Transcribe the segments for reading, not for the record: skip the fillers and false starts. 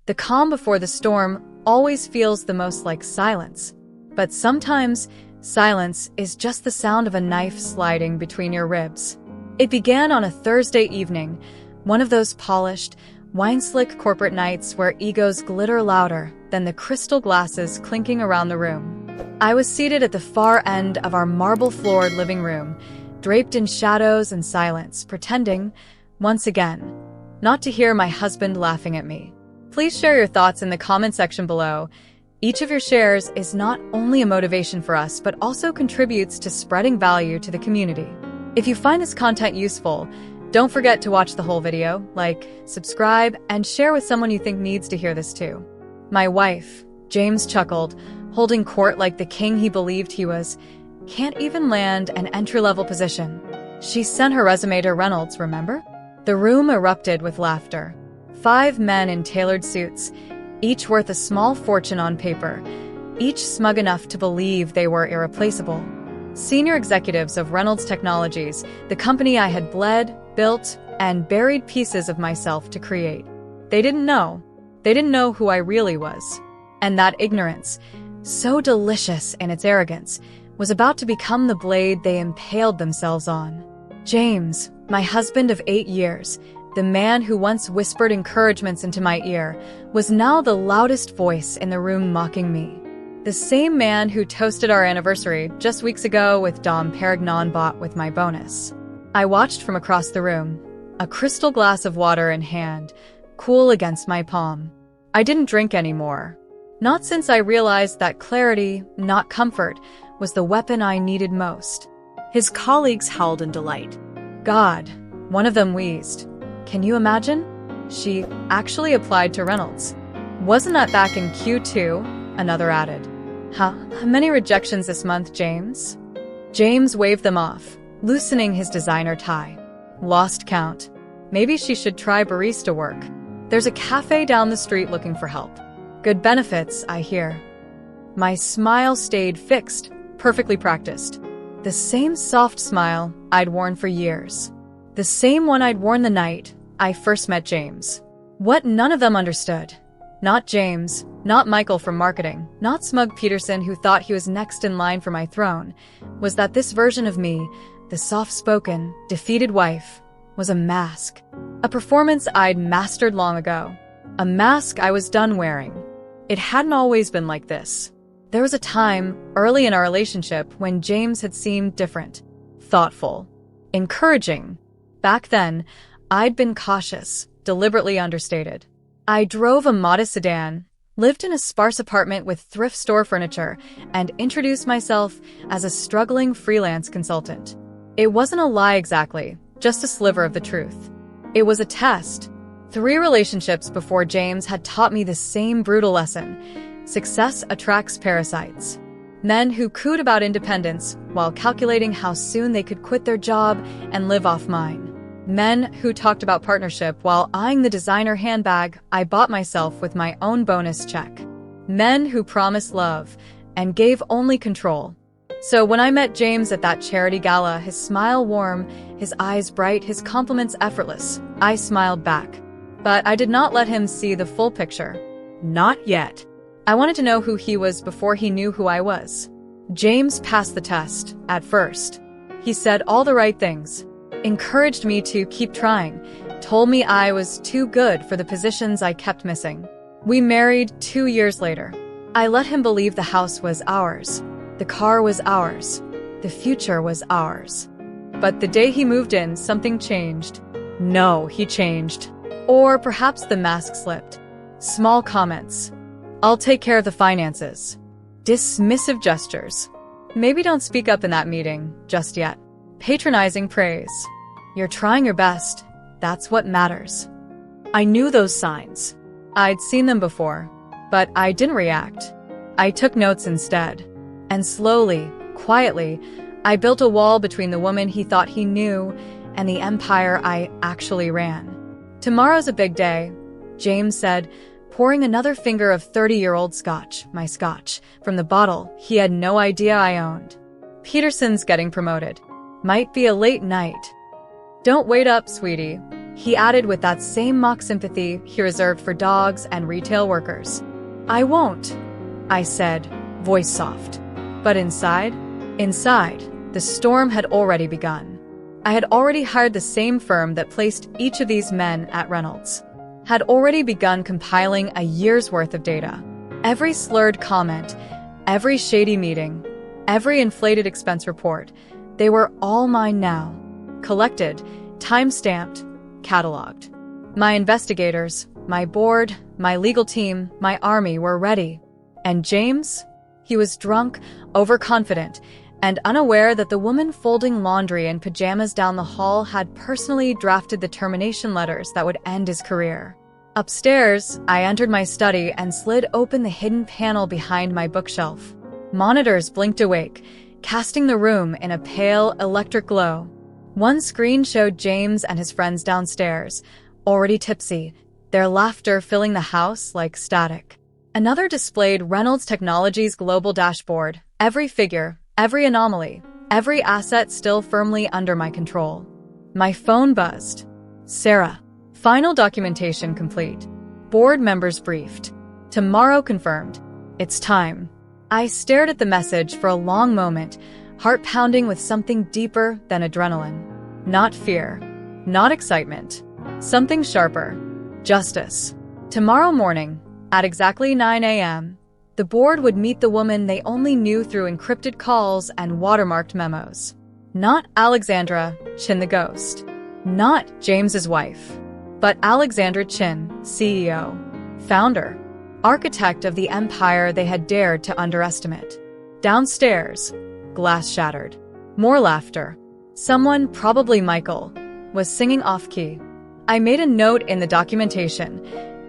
The calm before the storm always feels the most like silence. But sometimes, silence is just the sound of a knife sliding between your ribs. It began on a Thursday evening, one of those polished, wine-slick corporate nights where egos glitter louder than the crystal glasses clinking around the room. I was seated at the far end of our marble-floored living room, draped in shadows and silence, pretending, once again, not to hear my husband laughing at me. Please share your thoughts in the comment section below. Each of your shares is not only a motivation for us, but also contributes to spreading value to the community. If you find this content useful, don't forget to watch the whole video, like, subscribe, and share with someone you think needs to hear this too. My wife, James chuckled, holding court like the king he believed he was, can't even land an entry-level position. She sent her resume to Reynolds, remember? The room erupted with laughter. 5 men in tailored suits, each worth a small fortune on paper, each smug enough to believe they were irreplaceable. Senior executives of Reynolds Technologies, the company I had bled, built, and buried pieces of myself to create. They didn't know. They didn't know who I really was. And that ignorance, so delicious in its arrogance, was about to become the blade they impaled themselves on. James, my husband of 8 years, the man who once whispered encouragements into my ear, was now the loudest voice in the room mocking me. The same man who toasted our anniversary just weeks ago with Dom Perignon bought with my bonus. I watched from across the room, a crystal glass of water in hand, cool against my palm. I didn't drink anymore. Not since I realized that clarity, not comfort, was the weapon I needed most. His colleagues howled in delight. God, one of them wheezed. Can you imagine? She actually applied to Reynolds. Wasn't that back in Q2? Another added. How many rejections this month, James? James waved them off, loosening his designer tie. Lost count. Maybe she should try barista work. There's a cafe down the street looking for help. Good benefits, I hear. My smile stayed fixed, perfectly practiced. The same soft smile I'd worn for years. The same one I'd worn the night I first met James. What none of them understood. Not James, not Michael from marketing, not smug Peterson who thought he was next in line for my throne, was that this version of me, the soft-spoken, defeated wife, was a mask. A performance I'd mastered long ago. A mask I was done wearing. It hadn't always been like this. There was a time, early in our relationship, when James had seemed different, thoughtful, encouraging. Back then, I'd been cautious, deliberately understated. I drove a modest sedan, lived in a sparse apartment with thrift store furniture, and introduced myself as a struggling freelance consultant. It wasn't a lie exactly, just a sliver of the truth. It was a test. 3 relationships before James had taught me the same brutal lesson. Success attracts parasites. Men who cooed about independence while calculating how soon they could quit their job and live off mine. Men who talked about partnership while eyeing the designer handbag I bought myself with my own bonus check. Men who promised love and gave only control. So when I met James at that charity gala, his smile warm, his eyes bright, his compliments effortless, I smiled back. But I did not let him see the full picture. Not yet. I wanted to know who he was before he knew who I was. James passed the test, at first. He said all the right things, encouraged me to keep trying, told me I was too good for the positions I kept missing. We married 2 years later. I let him believe the house was ours, the car was ours, the future was ours. But the day he moved in, something changed. No, he changed. Or perhaps the mask slipped. Small comments. I'll take care of the finances. Dismissive gestures. Maybe don't speak up in that meeting, just yet. Patronizing praise. You're trying your best. That's what matters. I knew those signs. I'd seen them before, but I didn't react. I took notes instead. And slowly, quietly, I built a wall between the woman he thought he knew and the empire I actually ran. Tomorrow's a big day, James said, pouring another finger of 30-year-old scotch, my scotch, from the bottle he had no idea I owned. Peterson's getting promoted. Might be a late night. Don't wait up, sweetie. He added with that same mock sympathy he reserved for dogs and retail workers. "I won't," I said, voice soft. But inside, the storm had already begun. I had already hired the same firm that placed each of these men at Reynolds. Had already begun compiling a year's worth of data. Every slurred comment, every shady meeting, every inflated expense report, they were all mine now. Collected, time-stamped, cataloged. My investigators, my board, my legal team, my army were ready. And James? He was drunk, overconfident, and unaware that the woman folding laundry in pajamas down the hall had personally drafted the termination letters that would end his career. Upstairs, I entered my study and slid open the hidden panel behind my bookshelf. Monitors blinked awake, casting the room in a pale, electric glow. One screen showed James and his friends downstairs, already tipsy, their laughter filling the house like static. Another displayed Reynolds Technologies' global dashboard, every figure, every anomaly, every asset still firmly under my control. My phone buzzed. "Sarah. Final documentation complete. Board members briefed. Tomorrow confirmed. It's time." I stared at the message for a long moment, heart pounding with something deeper than adrenaline. Not fear. Not excitement. Something sharper. Justice. Tomorrow morning, at exactly 9 a.m., the board would meet the woman they only knew through encrypted calls and watermarked memos. Not Alexandra Chin the ghost. Not James's wife. But Alexandra Chin, CEO, founder, architect of the empire they had dared to underestimate. Downstairs, glass shattered. More laughter. Someone, probably Michael, was singing off-key. I made a note in the documentation: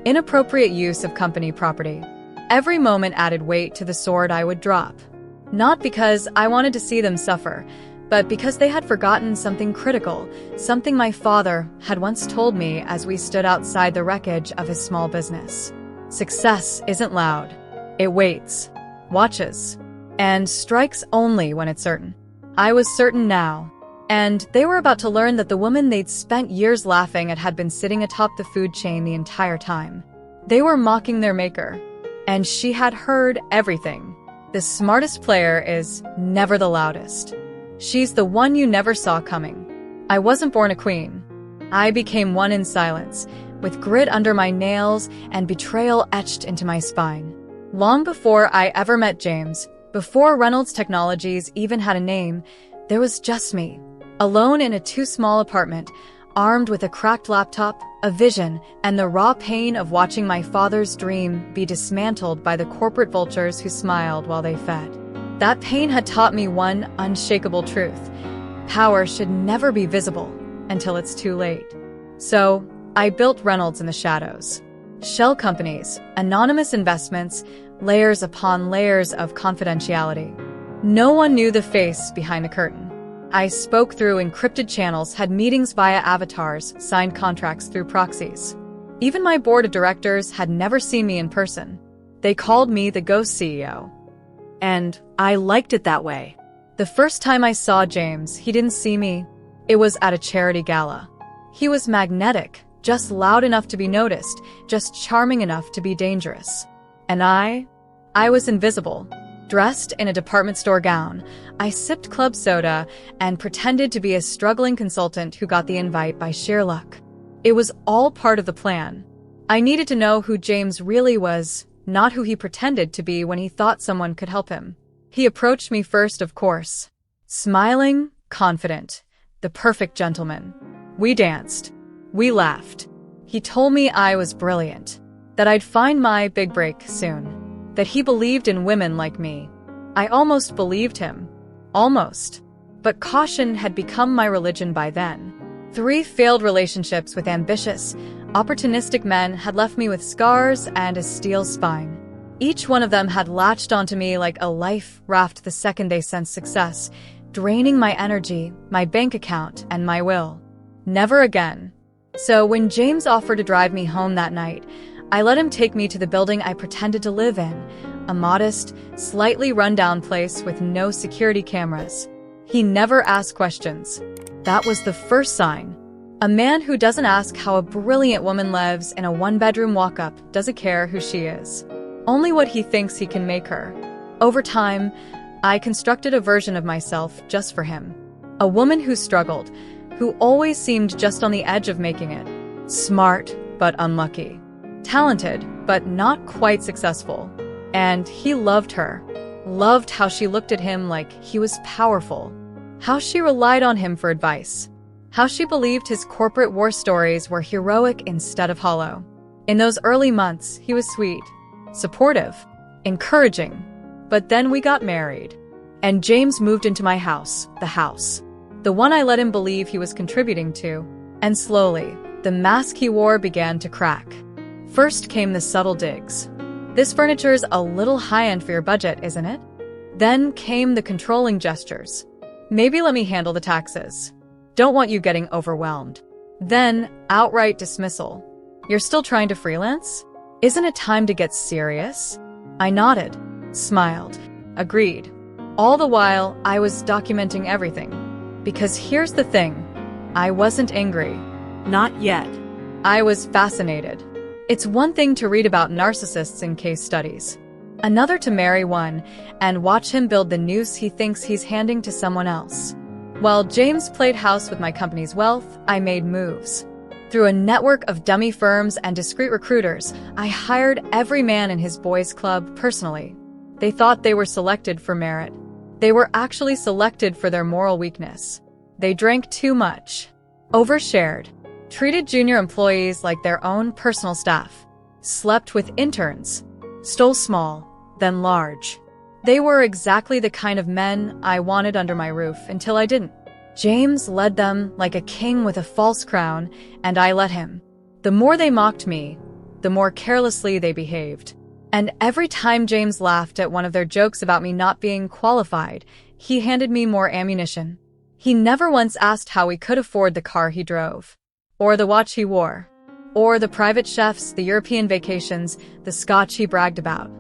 inappropriate use of company property. Every moment added weight to the sword I would drop. Not because I wanted to see them suffer, but because they had forgotten something critical, something my father had once told me as we stood outside the wreckage of his small business. Success isn't loud. It waits, watches, and strikes only when it's certain. I was certain now. And they were about to learn that the woman they'd spent years laughing at had been sitting atop the food chain the entire time. They were mocking their maker. And she had heard everything. The smartest player is never the loudest. She's the one you never saw coming. I wasn't born a queen. I became one in silence, with grit under my nails and betrayal etched into my spine. Long before I ever met James, before Reynolds Technologies even had a name, there was just me, alone in a too-small apartment, armed with a cracked laptop, a vision, and the raw pain of watching my father's dream be dismantled by the corporate vultures who smiled while they fed. That pain had taught me one unshakable truth: power should never be visible until it's too late. So, I built Reynolds in the shadows. Shell companies, anonymous investments, layers upon layers of confidentiality. No one knew the face behind the curtain. I spoke through encrypted channels, had meetings via avatars, signed contracts through proxies. Even my board of directors had never seen me in person. They called me the Ghost CEO. And I liked it that way. The first time I saw James, he didn't see me. It was at a charity gala. He was magnetic, just loud enough to be noticed, just charming enough to be dangerous. And I was invisible. Dressed in a department store gown, I sipped club soda and pretended to be a struggling consultant who got the invite by sheer luck. It was all part of the plan. I needed to know who James really was, not who he pretended to be when he thought someone could help him. He approached me first, of course. Smiling, confident, the perfect gentleman. We danced. We laughed. He told me I was brilliant, that I'd find my big break soon. That he believed in women like me. I almost believed him. Almost. But caution had become my religion by then. 3 failed relationships with ambitious, opportunistic men had left me with scars and a steel spine. Each one of them had latched onto me like a life raft the second they sensed success, draining my energy, my bank account, and my will. Never again. So when James offered to drive me home that night, I let him take me to the building I pretended to live in, a modest, slightly run-down place with no security cameras. He never asked questions. That was the first sign. A man who doesn't ask how a brilliant woman lives in a one-bedroom walk-up doesn't care who she is. Only what he thinks he can make her. Over time, I constructed a version of myself just for him. A woman who struggled, who always seemed just on the edge of making it. Smart, but unlucky. Talented, but not quite successful. And he loved her. Loved how she looked at him like he was powerful. How she relied on him for advice. How she believed his corporate war stories were heroic instead of hollow. In those early months, he was sweet, supportive, encouraging. But then we got married. And James moved into my house, the one I let him believe he was contributing to. And slowly, the mask he wore began to crack. First came the subtle digs. This furniture's a little high-end for your budget, isn't it? Then came the controlling gestures. Maybe let me handle the taxes. Don't want you getting overwhelmed. Then, outright dismissal. You're still trying to freelance? Isn't it time to get serious? I nodded, smiled, agreed. All the while, I was documenting everything. Because here's the thing, I wasn't angry. Not yet. I was fascinated. It's one thing to read about narcissists in case studies. Another to marry one and watch him build the noose he thinks he's handing to someone else. While James played house with my company's wealth, I made moves. Through a network of dummy firms and discreet recruiters, I hired every man in his boys' club personally. They thought they were selected for merit. They were actually selected for their moral weakness. They drank too much, overshared, treated junior employees like their own personal staff, slept with interns, stole small, then large. They were exactly the kind of men I wanted under my roof until I didn't. James led them like a king with a false crown, and I let him. The more they mocked me, the more carelessly they behaved. And every time James laughed at one of their jokes about me not being qualified, he handed me more ammunition. He never once asked how we could afford the car he drove, or the watch he wore, or the private chefs, the European vacations, the scotch he bragged about.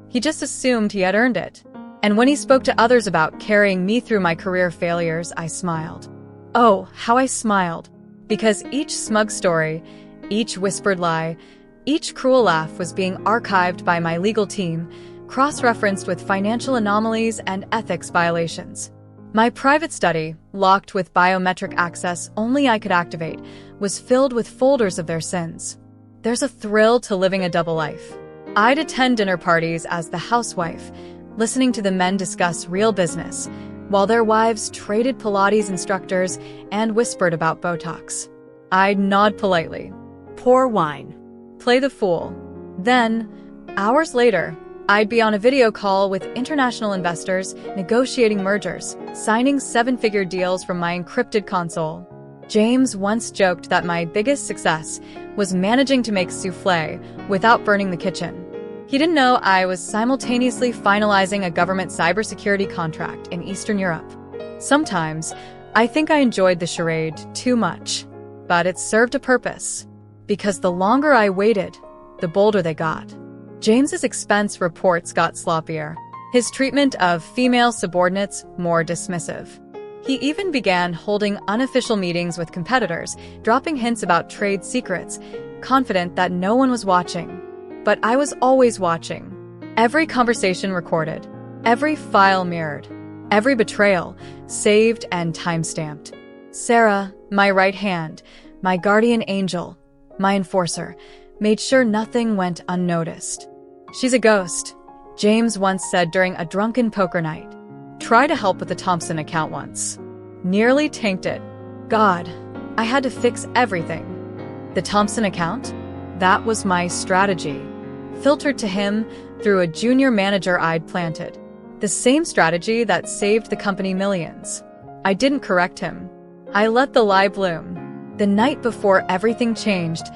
He just assumed he had earned it. And when he spoke to others about carrying me through my career failures, I smiled. Oh, how I smiled. Because each smug story, each whispered lie, each cruel laugh was being archived by my legal team, cross-referenced with financial anomalies and ethics violations. My private study, locked with biometric access only I could activate, was filled with folders of their sins. There's a thrill to living a double life. I'd attend dinner parties as the housewife, listening to the men discuss real business, while their wives traded Pilates instructors and whispered about Botox. I'd nod politely, Pour wine. play the fool. Then, hours later, I'd be on a video call with international investors, negotiating mergers, signing seven-figure deals from my encrypted console. James once joked that my biggest success was managing to make soufflé without burning the kitchen. He didn't know I was simultaneously finalizing a government cybersecurity contract in Eastern Europe. Sometimes, I think I enjoyed the charade too much, but it served a purpose. Because the longer I waited, the bolder they got. James's expense reports got sloppier, his treatment of female subordinates more dismissive. He even began holding unofficial meetings with competitors, dropping hints about trade secrets, confident that no one was watching. But I was always watching. Every conversation recorded, every file mirrored, every betrayal saved and time-stamped. Sarah, my right hand, my guardian angel, my enforcer, made sure nothing went unnoticed. She's a ghost, James once said during a drunken poker night. Tried to help with the Thompson account once. Nearly tanked it. God, I had to fix everything. The Thompson account? That was my strategy. Filtered to him through a junior manager I'd planted. The same strategy that saved the company millions. I didn't correct him. I let the lie bloom. The night before everything changed,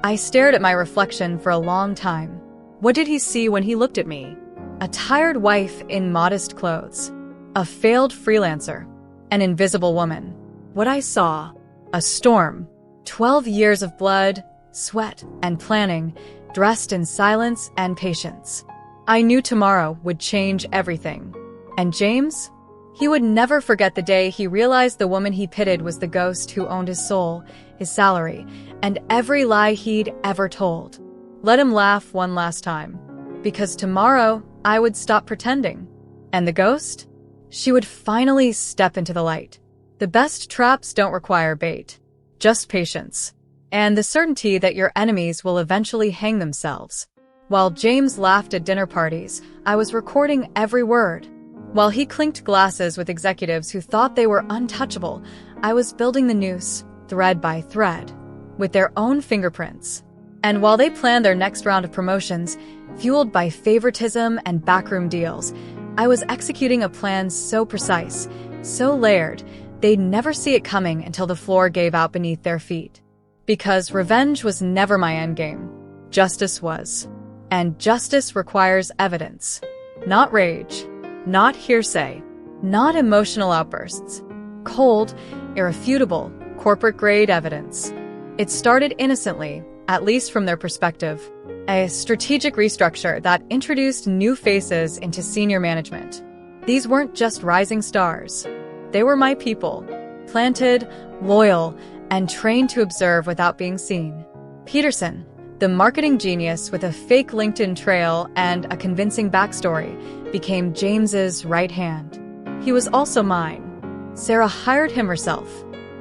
I stared at my reflection for a long time. What did he see when he looked at me? A tired wife in modest clothes. A failed freelancer. An invisible woman. What I saw, a storm. 12 years of blood, sweat, and planning, dressed in silence and patience. I knew tomorrow would change everything. And James? He would never forget the day he realized the woman he pitted was the ghost who owned his soul, his salary, and every lie he'd ever told. Let him laugh one last time. Because tomorrow, I would stop pretending. And the ghost? She would finally step into the light. The best traps don't require bait, just patience, and the certainty that your enemies will eventually hang themselves. While James laughed at dinner parties, I was recording every word. While he clinked glasses with executives who thought they were untouchable, I was building the noose, thread by thread, with their own fingerprints. And while they planned their next round of promotions, fueled by favoritism and backroom deals, I was executing a plan so precise, so layered, they'd never see it coming until the floor gave out beneath their feet. Because revenge was never my endgame. Justice was. And justice requires evidence. Not rage. Not hearsay. Not emotional outbursts. Cold, irrefutable, corporate-grade evidence. It started innocently, at least from their perspective. A strategic restructure that introduced new faces into senior management. These weren't just rising stars. They were my people, planted, loyal, and trained to observe without being seen. Peterson, the marketing genius with a fake LinkedIn trail and a convincing backstory, became James's right hand. He was also mine. Sarah hired him herself.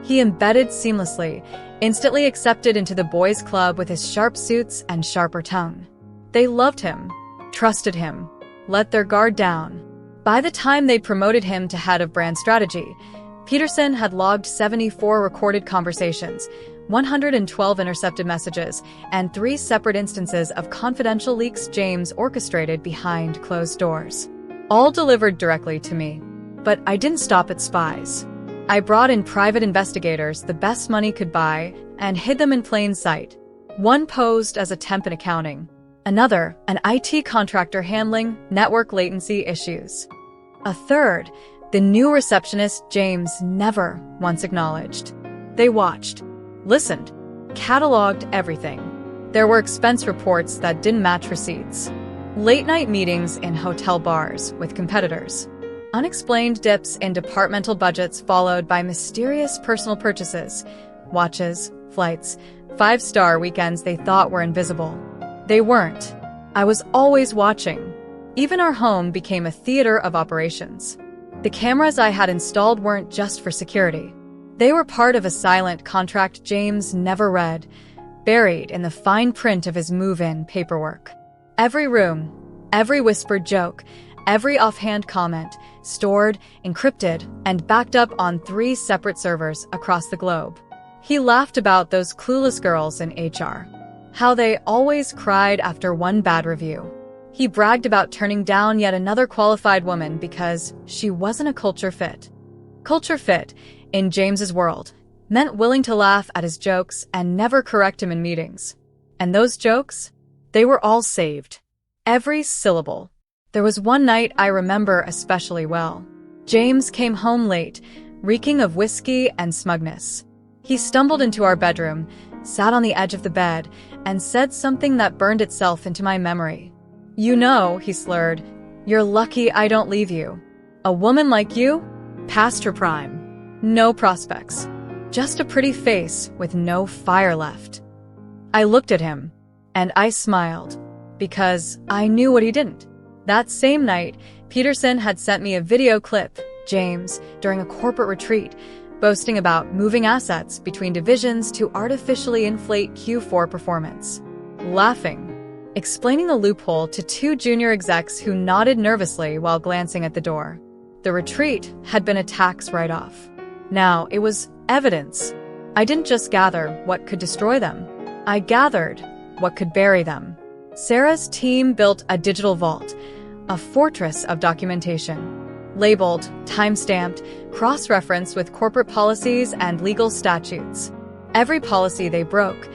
He embedded seamlessly, instantly accepted into the boys' club with his sharp suits and sharper tongue. They loved him, trusted him, let their guard down. By the time they promoted him to head of brand strategy, Peterson had logged 74 recorded conversations, 112 intercepted messages, and 3 separate instances of confidential leaks James orchestrated behind closed doors. All delivered directly to me. But I didn't stop at spies. I brought in private investigators the best money could buy and hid them in plain sight. One posed as a temp in accounting. Another, an IT contractor handling network latency issues. A third, the new receptionist James never once acknowledged. They watched, listened, cataloged everything. There were expense reports that didn't match receipts. Late-night meetings in hotel bars with competitors. Unexplained dips in departmental budgets followed by mysterious personal purchases. Watches, flights, 5-star weekends they thought were invisible. They weren't. I was always watching. Even our home became a theater of operations. The cameras I had installed weren't just for security. They were part of a silent contract James never read, buried in the fine print of his move-in paperwork. Every room, every whispered joke, every offhand comment, stored, encrypted, and backed up on 3 separate servers across the globe. He laughed about those clueless girls in HR. How they always cried after one bad review. He bragged about turning down yet another qualified woman because she wasn't a culture fit. Culture fit, in James's world, meant willing to laugh at his jokes and never correct him in meetings. And those jokes? They were all saved. Every syllable. There was one night I remember especially well. James came home late, reeking of whiskey and smugness. He stumbled into our bedroom, sat on the edge of the bed, and said something that burned itself into my memory. "You know," he slurred, "you're lucky I don't leave you. A woman like you? Past her prime. No prospects. Just a pretty face with no fire left." I looked at him, and I smiled, because I knew what he didn't. That same night, Peterson had sent me a video clip, James, during a corporate retreat, boasting about moving assets between divisions to artificially inflate Q4 performance. Laughing. Explaining the loophole to 2 junior execs who nodded nervously while glancing at the door. The retreat had been a tax write-off. Now it was evidence. I didn't just gather what could destroy them. I gathered what could bury them. Sarah's team built a digital vault, a fortress of documentation. Labeled, time-stamped, cross-referenced with corporate policies and legal statutes. Every policy they broke,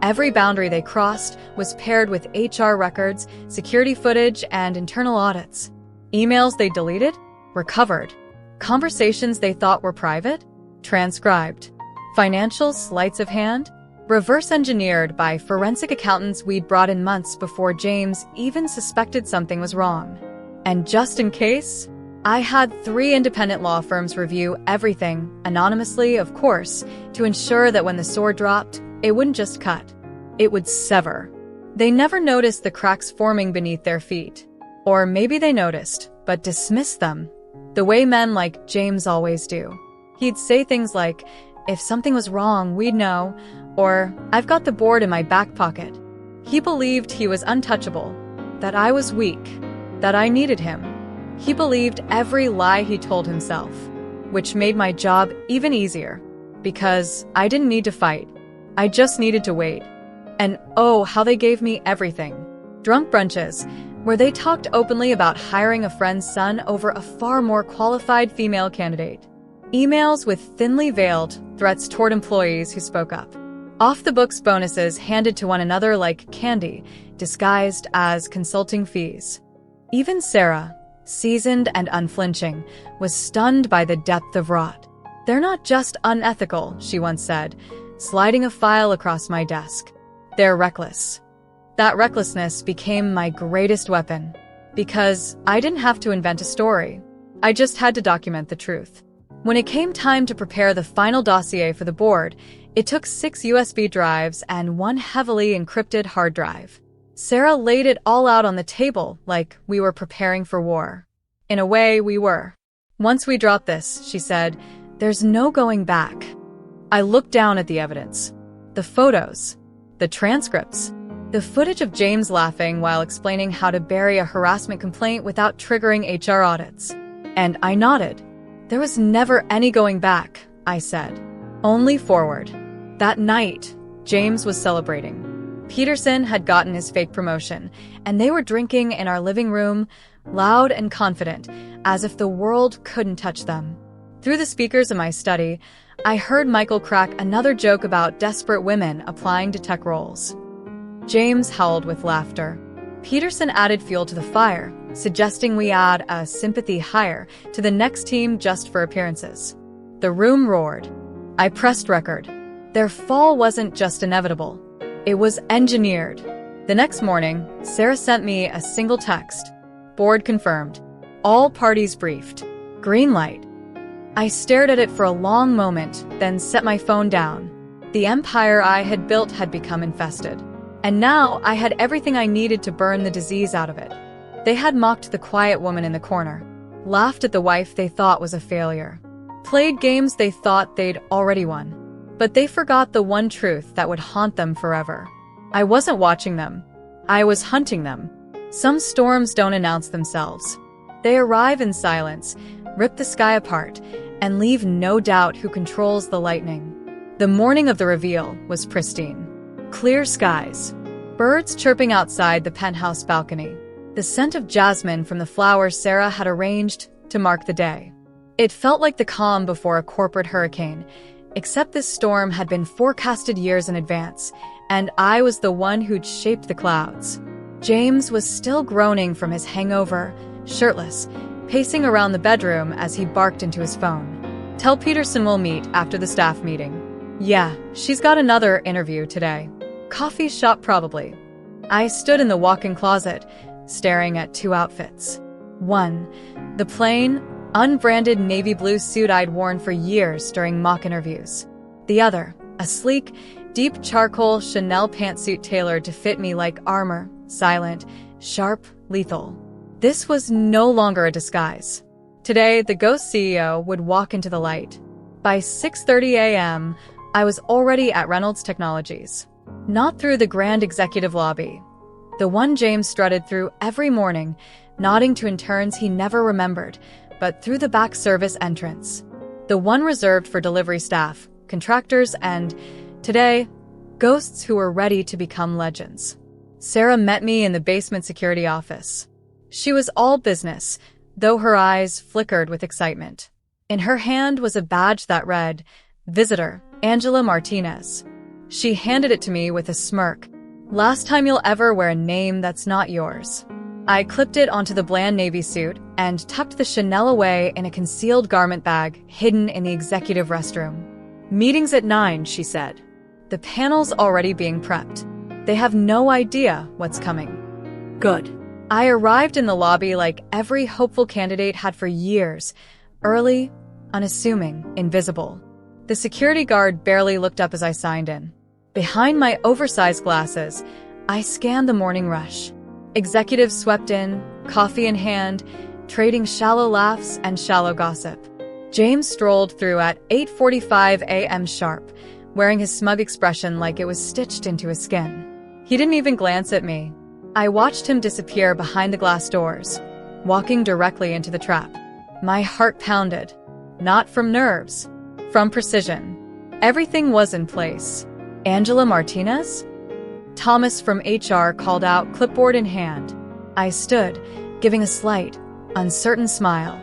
every boundary they crossed, was paired with HR records, security footage, and internal audits. Emails they deleted? Recovered. Conversations they thought were private? Transcribed. Financial sleights of hand? Reverse-engineered by forensic accountants we'd brought in months before James even suspected something was wrong. And just in case, I had 3 independent law firms review everything, anonymously, of course, to ensure that when the sword dropped, it wouldn't just cut. It would sever. They never noticed the cracks forming beneath their feet. Or maybe they noticed, but dismissed them, the way men like James always do. He'd say things like, "If something was wrong, we'd know," or "I've got the board in my back pocket." He believed he was untouchable, that I was weak, that I needed him. He believed every lie he told himself, which made my job even easier, because I didn't need to fight. I just needed to wait. And oh, how they gave me everything. Drunk brunches, where they talked openly about hiring a friend's son over a far more qualified female candidate. Emails with thinly veiled threats toward employees who spoke up. Off-the-books bonuses handed to one another like candy, disguised as consulting fees. Even Sarah, seasoned and unflinching, was stunned by the depth of rot. "They're not just unethical," she once said, sliding a file across my desk. "They're reckless." That recklessness became my greatest weapon, because I didn't have to invent a story. I just had to document the truth. When it came time to prepare the final dossier for the board, it took 6 USB drives and 1 heavily encrypted hard drive. Sarah laid it all out on the table like we were preparing for war. In a way, we were. "Once we drop this," she said, "there's no going back." I looked down at the evidence. The photos. The transcripts. The footage of James laughing while explaining how to bury a harassment complaint without triggering HR audits. And I nodded. There was never any going back, I said. Only forward. That night, James was celebrating. Peterson had gotten his fake promotion, and they were drinking in our living room, loud and confident, as if the world couldn't touch them. Through the speakers in my study, I heard Michael crack another joke about desperate women applying to tech roles. James howled with laughter. Peterson added fuel to the fire, suggesting we add a sympathy hire to the next team just for appearances. The room roared. I pressed record. Their fall wasn't just inevitable. It was engineered. The next morning, Sarah sent me a single text. Board confirmed. All parties briefed. Green light. I stared at it for a long moment, then set my phone down. The empire I had built had become infested. And now I had everything I needed to burn the disease out of it. They had mocked the quiet woman in the corner, laughed at the wife they thought was a failure, played games they thought they'd already won. But they forgot the one truth that would haunt them forever. I wasn't watching them. I was hunting them. Some storms don't announce themselves. They arrive in silence, rip the sky apart, and leave no doubt who controls the lightning. The morning of the reveal was pristine. Clear skies. Birds chirping outside the penthouse balcony. The scent of jasmine from the flowers Sarah had arranged to mark the day. It felt like the calm before a corporate hurricane, except this storm had been forecasted years in advance, and I was the one who'd shaped the clouds. James was still groaning from his hangover, shirtless, pacing around the bedroom as he barked into his phone. Tell Peterson we'll meet after the staff meeting. Yeah, she's got another interview today. Coffee shop probably. I stood in the walk-in closet, staring at 2 outfits. One, the plain, unbranded navy blue suit I'd worn for years during mock interviews. The other, a sleek, deep charcoal Chanel pantsuit tailored to fit me like armor, silent, sharp, lethal. This was no longer a disguise. Today, the ghost CEO would walk into the light. By 6:30 a.m., I was already at Reynolds Technologies. Not through the grand executive lobby, the one James strutted through every morning, nodding to interns he never remembered, but through the back service entrance. The one reserved for delivery staff, contractors, and, today, ghosts who were ready to become legends. Sarah met me in the basement security office. She was all business, though her eyes flickered with excitement. In her hand was a badge that read, Visitor, Angela Martinez. She handed it to me with a smirk. Last time you'll ever wear a name that's not yours. I clipped it onto the bland navy suit and tucked the Chanel away in a concealed garment bag hidden in the executive restroom. Meeting's at 9, she said. The panel's already being prepped. They have no idea what's coming. Good. I arrived in the lobby like every hopeful candidate had for years, early, unassuming, invisible. The security guard barely looked up as I signed in. Behind my oversized glasses, I scanned the morning rush. Executives swept in, coffee in hand, trading shallow laughs and shallow gossip. James strolled through at 8:45 a.m. sharp, wearing his smug expression like it was stitched into his skin. He didn't even glance at me. I watched him disappear behind the glass doors, walking directly into the trap. My heart pounded, not from nerves, from precision. Everything was in place. Angela Martinez? Thomas from HR called out, clipboard in hand. I stood, giving a slight, uncertain smile,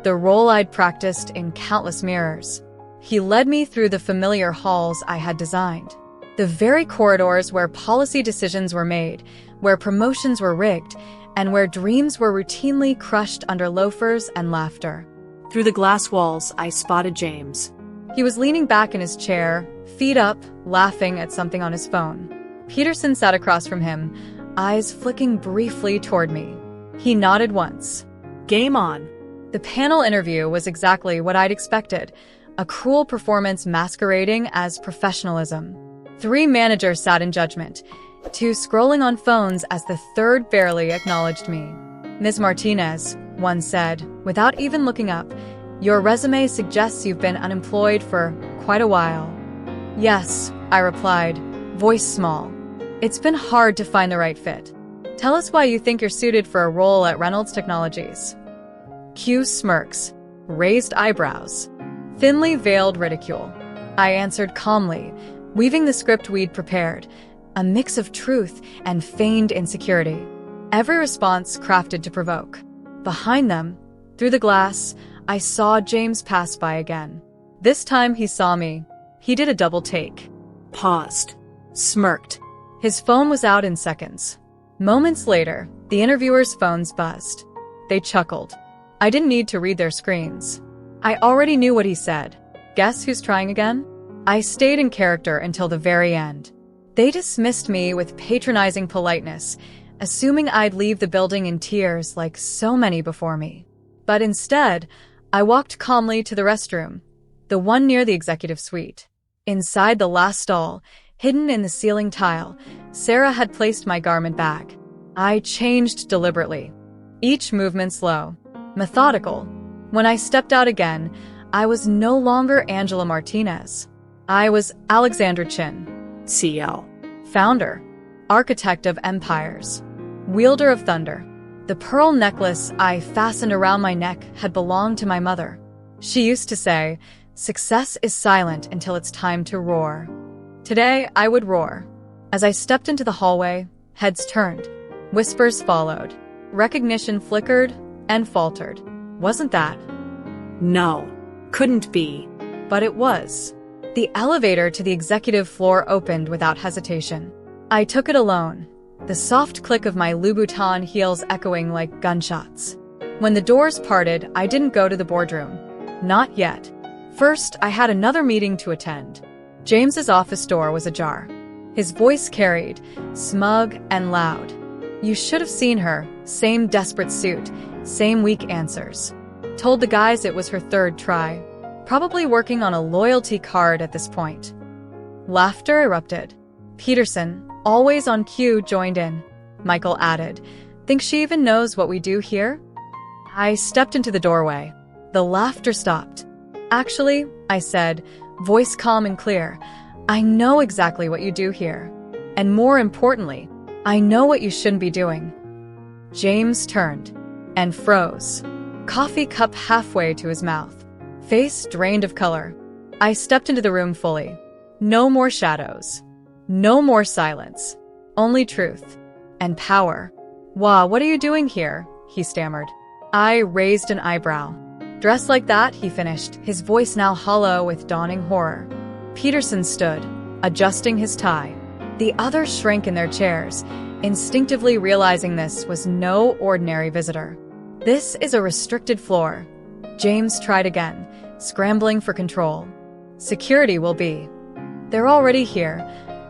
the role I'd practiced in countless mirrors. He led me through the familiar halls I had designed, the very corridors where policy decisions were made, where promotions were rigged, and where dreams were routinely crushed under loafers and laughter. Through the glass walls, I spotted James. He was leaning back in his chair, feet up, laughing at something on his phone. Peterson sat across from him, eyes flicking briefly toward me. He nodded once. Game on. The panel interview was exactly what I'd expected, a cruel performance masquerading as professionalism. 3 managers sat in judgment, 2 scrolling on phones as the third barely acknowledged me. Ms. Martinez, one said, without even looking up, your resume suggests you've been unemployed for quite a while. Yes, I replied, voice small. It's been hard to find the right fit. Tell us why you think you're suited for a role at Reynolds Technologies. Q smirks, raised eyebrows, thinly veiled ridicule. I answered calmly, weaving the script we'd prepared, a mix of truth and feigned insecurity. Every response crafted to provoke. Behind them, through the glass, I saw James pass by again. This time he saw me. He did a double take. Paused. Smirked. His phone was out in seconds. Moments later, the interviewers' phones buzzed. They chuckled. I didn't need to read their screens. I already knew what he said. Guess who's trying again? I stayed in character until the very end. They dismissed me with patronizing politeness, assuming I'd leave the building in tears like so many before me. But instead, I walked calmly to the restroom, the one near the executive suite. Inside the last stall, hidden in the ceiling tile, Sarah had placed my garment bag. I changed deliberately, each movement slow, methodical. When I stepped out again, I was no longer Angela Martinez. I was Alexandra Chin, CL, founder, architect of empires, wielder of thunder. The pearl necklace I fastened around my neck had belonged to my mother. She used to say, success is silent until it's time to roar. Today, I would roar. As I stepped into the hallway, heads turned. Whispers followed. Recognition flickered and faltered. Wasn't that? No, couldn't be. But it was. The elevator to the executive floor opened without hesitation. I took it alone, the soft click of my Louboutin heels echoing like gunshots. When the doors parted, I didn't go to the boardroom. Not yet. First, I had another meeting to attend. James's office door was ajar. His voice carried, smug and loud. You should have seen her, same desperate suit, same weak answers. Told the guys it was her third try. Probably working on a loyalty card at this point. Laughter erupted. Peterson, always on cue, joined in. Michael added, think she even knows what we do here? I stepped into the doorway. The laughter stopped. Actually, I said, voice calm and clear, I know exactly what you do here. And more importantly, I know what you shouldn't be doing. James turned and froze, coffee cup halfway to his mouth, face drained of color. I stepped into the room fully. No more shadows. No more silence. Only truth. And power. Wah, what are you doing here? He stammered. I raised an eyebrow. Dressed like that, he finished, his voice now hollow with dawning horror. Peterson stood, adjusting his tie. The others shrank in their chairs, instinctively realizing this was no ordinary visitor. This is a restricted floor. James tried again, scrambling for control. Security will be. They're already here,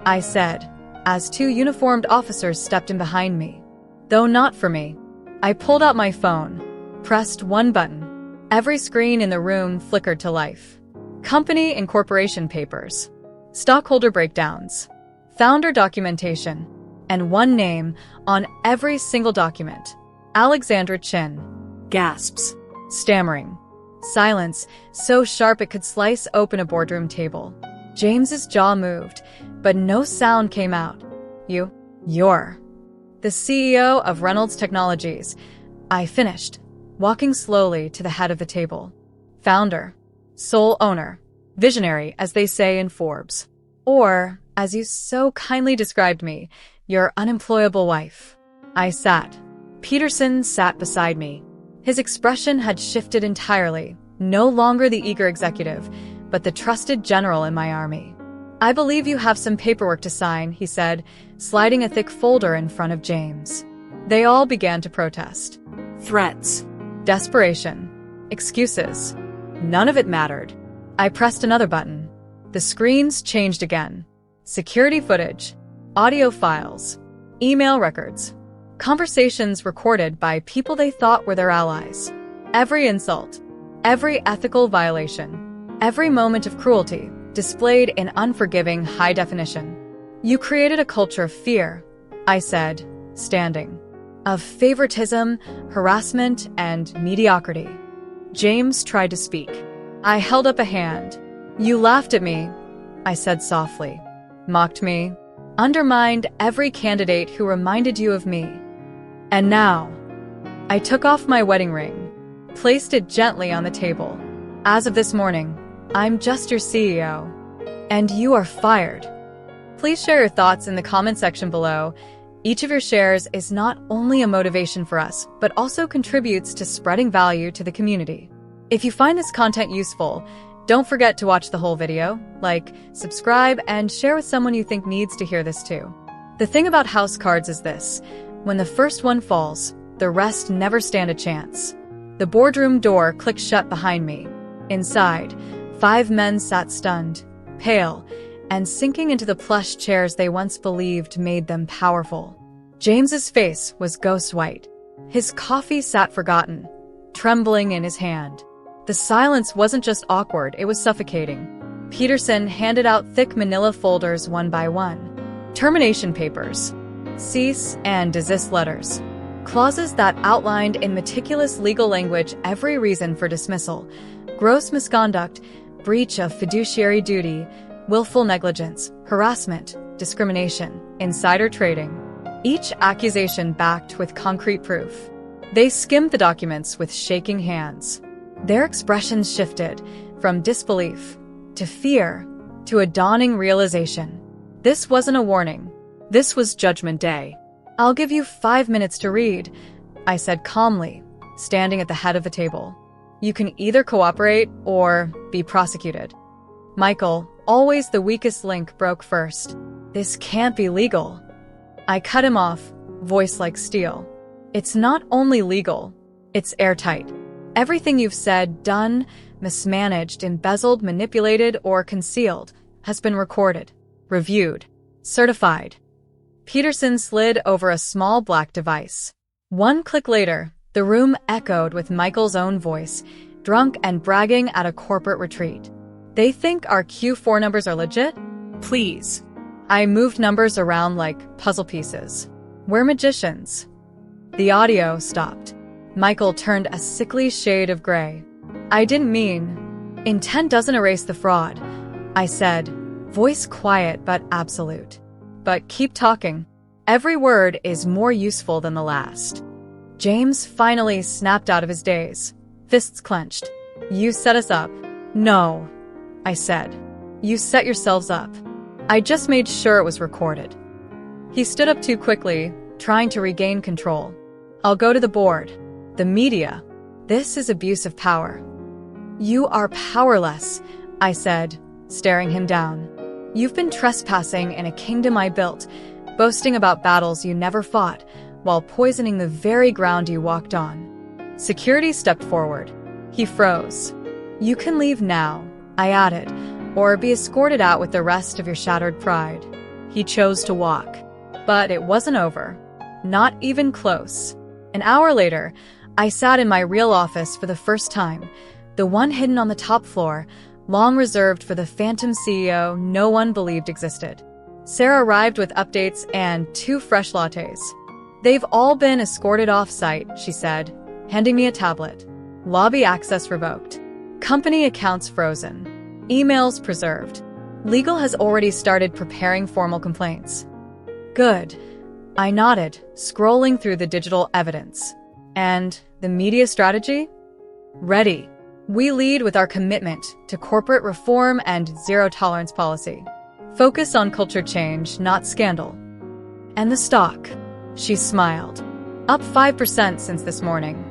I said, as two uniformed officers stepped in behind me. Though not for me. I pulled out my phone, pressed one button. Every screen in the room flickered to life. Company and corporation papers, stockholder breakdowns, founder documentation, and one name on every single document. Alexandra Chin. Gasps. Stammering. Silence, so sharp it could slice open a boardroom table. James's jaw moved, but no sound came out. You're the CEO of Reynolds Technologies. I finished, walking slowly to the head of the table. Founder, sole owner, visionary, as they say in Forbes. Or, as you so kindly described me, your unemployable wife. I sat. Peterson sat beside me. His expression had shifted entirely, no longer the eager executive, but the trusted general in my army. I believe you have some paperwork to sign, he said, sliding a thick folder in front of James. They all began to protest. Threats. Desperation. Excuses. None of it mattered. I pressed another button. The screens changed again. Security footage, audio files, email records, conversations recorded by people they thought were their allies. Every insult, every ethical violation, every moment of cruelty displayed in unforgiving high definition. You created a culture of fear, I said, standing, of favoritism, harassment, and mediocrity. James tried to speak. I held up a hand. You laughed at me, I said softly, mocked me, undermined every candidate who reminded you of me. And now, I took off my wedding ring, placed it gently on the table. As of this morning, I'm just your CEO, and you are fired. Please share your thoughts in the comment section below. Each of your shares is not only a motivation for us, but also contributes to spreading value to the community. If you find this content useful, don't forget to watch the whole video, like, subscribe, and share with someone you think needs to hear this too. The thing about house cards is this: when the first one falls, the rest never stand a chance. The boardroom door clicked shut behind me. Inside, 5 men sat stunned, pale, and sinking into the plush chairs they once believed made them powerful. James's face was ghost white. His coffee sat forgotten, trembling in his hand. The silence wasn't just awkward, it was suffocating. Peterson handed out thick manila folders one by one. Termination papers, cease and desist letters, clauses that outlined in meticulous legal language every reason for dismissal: gross misconduct, breach of fiduciary duty, willful negligence, harassment, discrimination, insider trading. Each accusation backed with concrete proof. They skimmed the documents with shaking hands. Their expressions shifted from disbelief to fear to a dawning realization. This wasn't a warning. This was Judgment Day. I'll give you 5 minutes to read, I said calmly, standing at the head of the table. You can either cooperate or be prosecuted. Michael, always the weakest link, broke first. This can't be legal. I cut him off, voice like steel. It's not only legal, it's airtight. Everything you've said, done, mismanaged, embezzled, manipulated, or concealed has been recorded, reviewed, certified. Peterson slid over a small black device. One click later, the room echoed with Michael's own voice, drunk and bragging at a corporate retreat. They think our Q4 numbers are legit? Please. I moved numbers around like puzzle pieces. We're magicians. The audio stopped. Michael turned a sickly shade of gray. I didn't mean. Intent doesn't erase the fraud, I said, voice quiet but absolute. But keep talking. Every word is more useful than the last. James finally snapped out of his daze, fists clenched. You set us up. No, I said. You set yourselves up. I just made sure it was recorded. He stood up too quickly, trying to regain control. I'll go to the board. The media. This is abuse of power. You are powerless, I said, staring him down. You've been trespassing in a kingdom I built, boasting about battles you never fought, while poisoning the very ground you walked on. Security stepped forward. He froze. You can leave now, I added, or be escorted out with the rest of your shattered pride. He chose to walk. But it wasn't over. Not even close. An hour later, I sat in my real office for the first time, the one hidden on the top floor, long reserved for the phantom CEO no one believed existed. Sarah arrived with updates and 2 fresh lattes. "They've all been escorted off-site," she said, handing me a tablet. "Lobby access revoked. Company accounts frozen. Emails preserved. Legal has already started preparing formal complaints." "Good." I nodded, scrolling through the digital evidence. "And the media strategy?" "Ready. We lead with our commitment to corporate reform and zero-tolerance policy. Focus on culture change, not scandal." "And the stock?" She smiled. "Up 5% since this morning.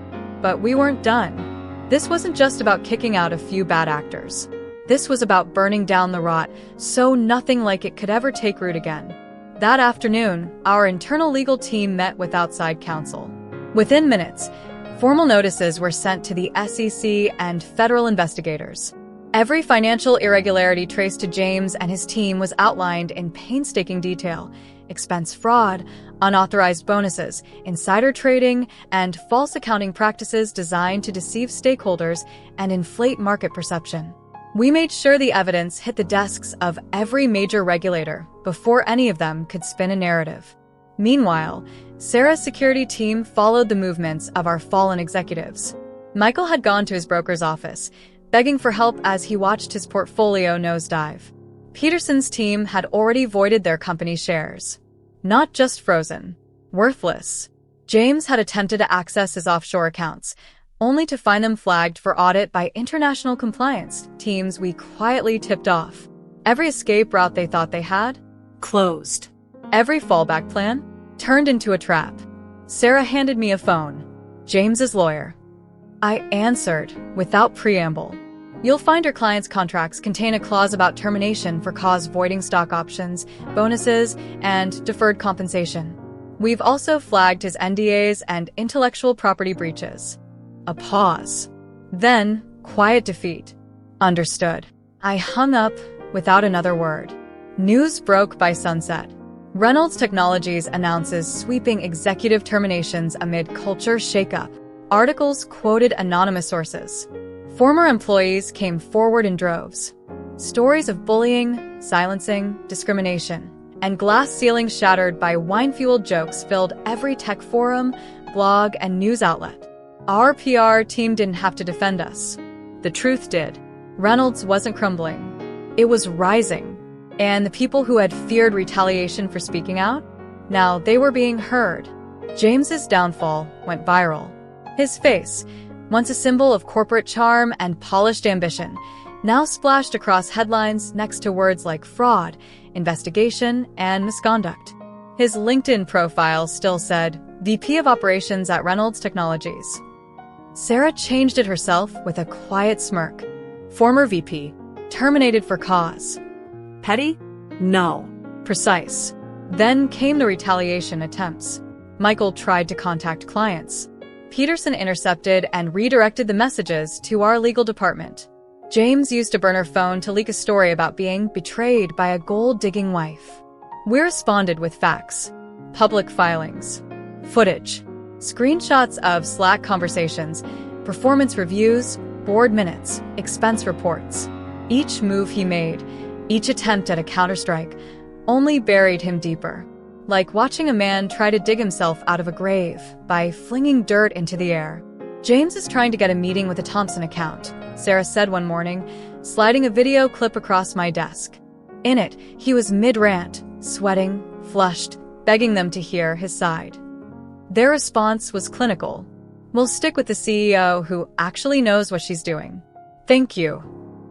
But we weren't done. This wasn't just about kicking out a few bad actors. This was about burning down the rot so nothing like it could ever take root again." That afternoon, our internal legal team met with outside counsel. Within minutes, formal notices were sent to the SEC and federal investigators. Every financial irregularity traced to James and his team was outlined in painstaking detail: expense fraud, unauthorized bonuses, insider trading, and false accounting practices designed to deceive stakeholders and inflate market perception. We made sure the evidence hit the desks of every major regulator before any of them could spin a narrative. Meanwhile, Sarah's security team followed the movements of our fallen executives. Michael had gone to his broker's office, begging for help as he watched his portfolio nosedive. Peterson's team had already voided their company shares. Not just frozen, worthless. James had attempted to access his offshore accounts, only to find them flagged for audit by international compliance teams we quietly tipped off. Every escape route they thought they had? Closed. Every fallback plan? Turned into a trap. Sarah handed me a phone. James's lawyer. I answered, without preamble. "You'll find your client's contracts contain a clause about termination for cause voiding stock options, bonuses, and deferred compensation. We've also flagged his NDAs and intellectual property breaches." A pause. Then, quiet defeat. Understood. I hung up without another word. News broke by sunset. Reynolds Technologies announces sweeping executive terminations amid culture shakeup. Articles quoted anonymous sources. Former employees came forward in droves. Stories of bullying, silencing, discrimination, and glass ceilings shattered by wine-fueled jokes filled every tech forum, blog, and news outlet. Our PR team didn't have to defend us. The truth did. Reynolds wasn't crumbling. It was rising. And the people who had feared retaliation for speaking out? Now they were being heard. James's downfall went viral. His face, once a symbol of corporate charm and polished ambition, now splashed across headlines next to words like fraud, investigation, and misconduct. His LinkedIn profile still said, VP of Operations at Reynolds Technologies. Sarah changed it herself with a quiet smirk. Former VP, terminated for cause. Petty? No. Precise. Then came the retaliation attempts. Michael tried to contact clients. Peterson intercepted and redirected the messages to our legal department. James used a burner phone to leak a story about being betrayed by a gold-digging wife. We responded with facts, public filings, footage, screenshots of Slack conversations, performance reviews, board minutes, expense reports. Each move he made, each attempt at a counterstrike, only buried him deeper. Like watching a man try to dig himself out of a grave by flinging dirt into the air. James is trying to get a meeting with a Thompson account, Sarah said one morning, sliding a video clip across my desk. In it, he was mid-rant, sweating, flushed, begging them to hear his side. Their response was clinical. We'll stick with the CEO who actually knows what she's doing. Thank you.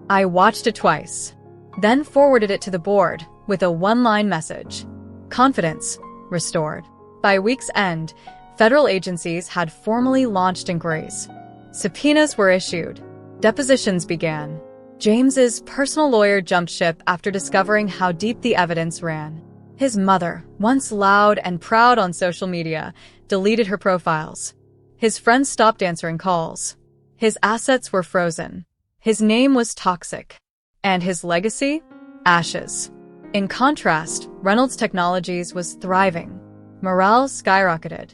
I watched it twice, then forwarded it to the board with a one-line message. Confidence restored. By week's end, federal agencies had formally launched inquiries. Subpoenas were issued. Depositions began. James's personal lawyer jumped ship after discovering how deep the evidence ran. His mother, once loud and proud on social media, deleted her profiles. His friends stopped answering calls. His assets were frozen. His name was toxic. And his legacy? Ashes. In contrast, Reynolds Technologies was thriving. Morale skyrocketed.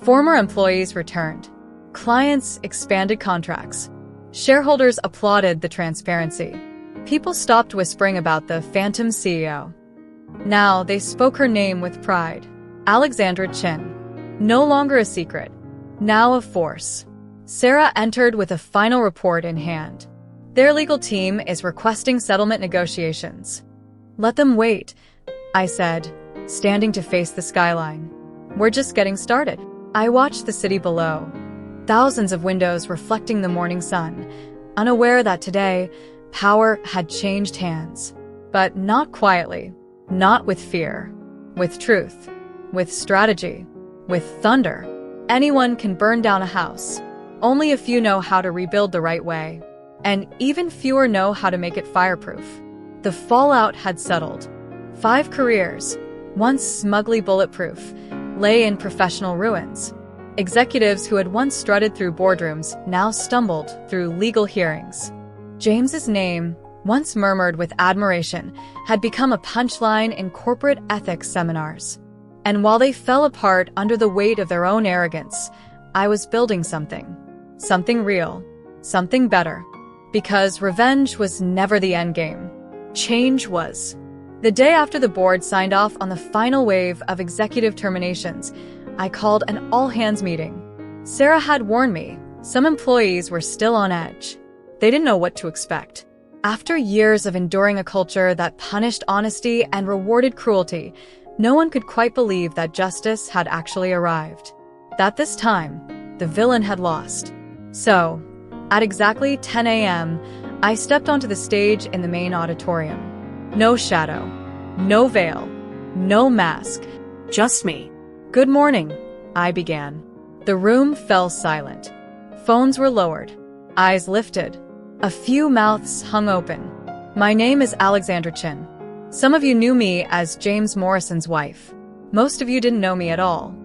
Former employees returned. Clients expanded contracts. Shareholders applauded the transparency. People stopped whispering about the phantom CEO. Now they spoke her name with pride. Alexandra Chin. No longer a secret. Now a force. Sarah entered with a final report in hand. Their legal team is requesting settlement negotiations. Let them wait, I said, standing to face the skyline. We're just getting started. I watched the city below. Thousands of windows reflecting the morning sun, unaware that today, power had changed hands. But not quietly, not with fear, with truth, with strategy, with thunder. Anyone can burn down a house. Only a few know how to rebuild the right way. And even fewer know how to make it fireproof. The fallout had settled. 5 careers, once smugly bulletproof, lay in professional ruins. Executives who had once strutted through boardrooms now stumbled through legal hearings. James's name, once murmured with admiration, had become a punchline in corporate ethics seminars. And while they fell apart under the weight of their own arrogance, I was building something. Something real. Something better. Because revenge was never the endgame. Change was. The day after the board signed off on the final wave of executive terminations, I called an all-hands meeting. Sarah had warned me, some employees were still on edge. They didn't know what to expect. After years of enduring a culture that punished honesty and rewarded cruelty, no one could quite believe that justice had actually arrived. That this time, the villain had lost. So, at exactly 10 a.m., I stepped onto the stage in the main auditorium. No shadow, no veil, no mask. Just me. Good morning, I began. The room fell silent. Phones were lowered. Eyes lifted. A few mouths hung open. My name is Alexandra Chin. Some of you knew me as James Morrison's wife. Most of you didn't know me at all.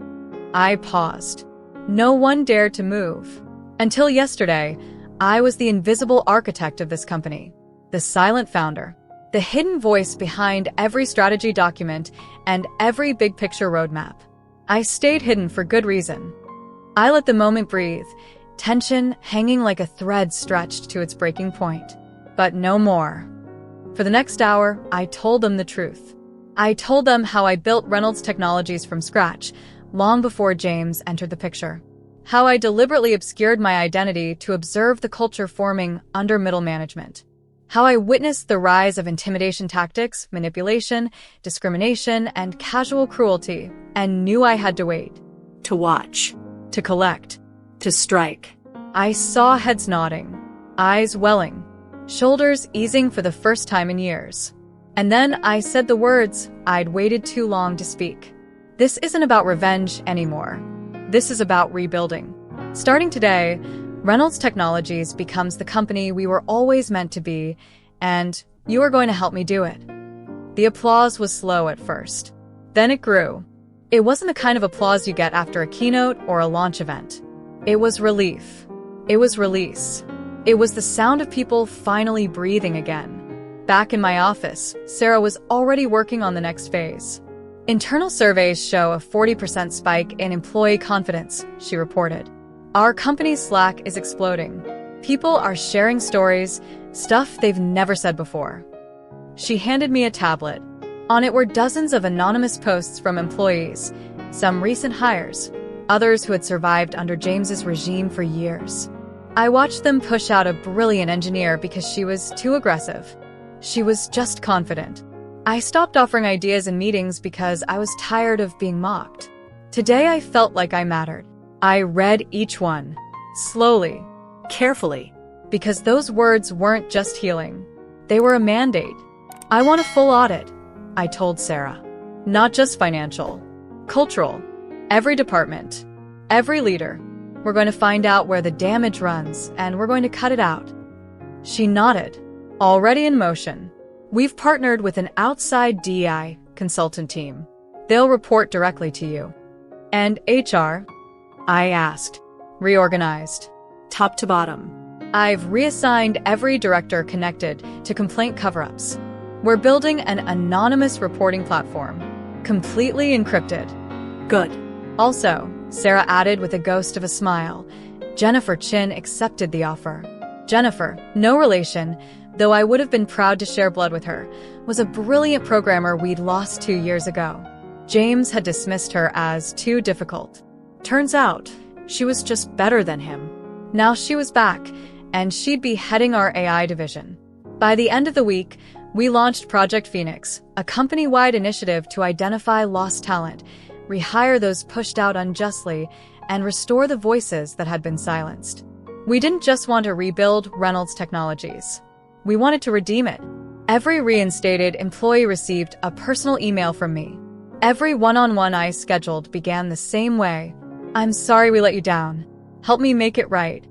I paused. No one dared to move. Until yesterday, I was the invisible architect of this company, the silent founder, the hidden voice behind every strategy document and every big picture roadmap. I stayed hidden for good reason. I let the moment breathe, tension hanging like a thread stretched to its breaking point. But no more. For the next hour, I told them the truth. I told them how I built Reynolds Technologies from scratch, long before James entered the picture. How I deliberately obscured my identity to observe the culture forming under middle management. How I witnessed the rise of intimidation tactics, manipulation, discrimination, and casual cruelty, and knew I had to wait. To watch. To collect. To strike. I saw heads nodding, eyes welling, shoulders easing for the first time in years. And then I said the words I'd waited too long to speak. This isn't about revenge anymore. This is about rebuilding. Starting today, Reynolds Technologies becomes the company we were always meant to be, and you are going to help me do it. The applause was slow at first. Then it grew. It wasn't the kind of applause you get after a keynote or a launch event. It was relief. It was release. It was the sound of people finally breathing again. Back in my office, Sarah was already working on the next phase. Internal surveys show a 40% spike in employee confidence, she reported. Our company's Slack is exploding. People are sharing stories, stuff they've never said before. She handed me a tablet. On it were dozens of anonymous posts from employees, some recent hires, others who had survived under James's regime for years. I watched them push out a brilliant engineer because she was too aggressive. She was just confident. I stopped offering ideas in meetings because I was tired of being mocked. Today I felt like I mattered. I read each one, slowly, Carefully. because those words weren't just healing. They were a mandate. I want a full audit, I told Sarah. Not just financial, cultural, every department, every leader. We're going to find out where the damage runs, and we're going to cut it out. She nodded. Already in motion. We've partnered with an outside DEI consultant team. They'll report directly to you. And HR? I asked. Reorganized. Top to bottom. I've reassigned every director connected to complaint cover-ups. We're building an anonymous reporting platform, completely encrypted. Good. Also, Sarah added with a ghost of a smile, Jennifer Chin accepted the offer. Jennifer, no relation, though I would have been proud to share blood with her, was a brilliant programmer we'd lost 2 years ago. James had dismissed her as too difficult. Turns out, she was just better than him. Now she was back, and she'd be heading our AI division. By the end of the week, we launched Project Phoenix, a company-wide initiative to identify lost talent, rehire those pushed out unjustly, and restore the voices that had been silenced. We didn't just want to rebuild Reynolds Technologies. We wanted to redeem it. Every reinstated employee received a personal email from me. Every one-on-one I scheduled began the same way. I'm sorry we let you down. Help me make it right.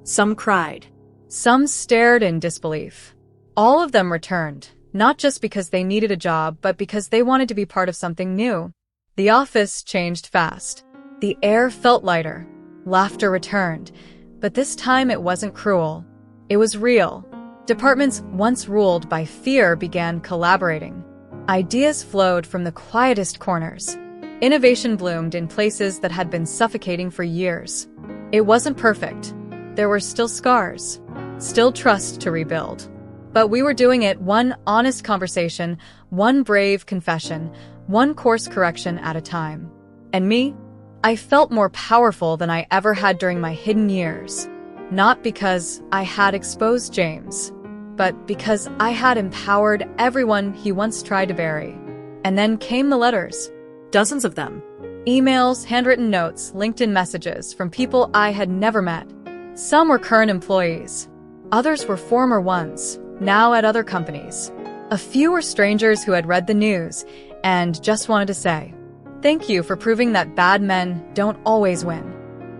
Some cried. Some stared in disbelief. All of them returned, not just because they needed a job, but because they wanted to be part of something new. The office changed fast. The air felt lighter. Laughter returned. But this time it wasn't cruel. It was real. Departments once ruled by fear began collaborating. Ideas flowed from the quietest corners. Innovation bloomed in places that had been suffocating for years. It wasn't perfect. There were still scars, still trust to rebuild. But we were doing it one honest conversation, one brave confession, one course correction at a time. And me? I felt more powerful than I ever had during my hidden years. Not because I had exposed James, but because I had empowered everyone he once tried to bury. And then came the letters. Dozens of them. Emails, handwritten notes, LinkedIn messages from people I had never met. Some were current employees. Others were former ones, now at other companies. A few were strangers who had read the news and just wanted to say, "Thank you for proving that bad men don't always win."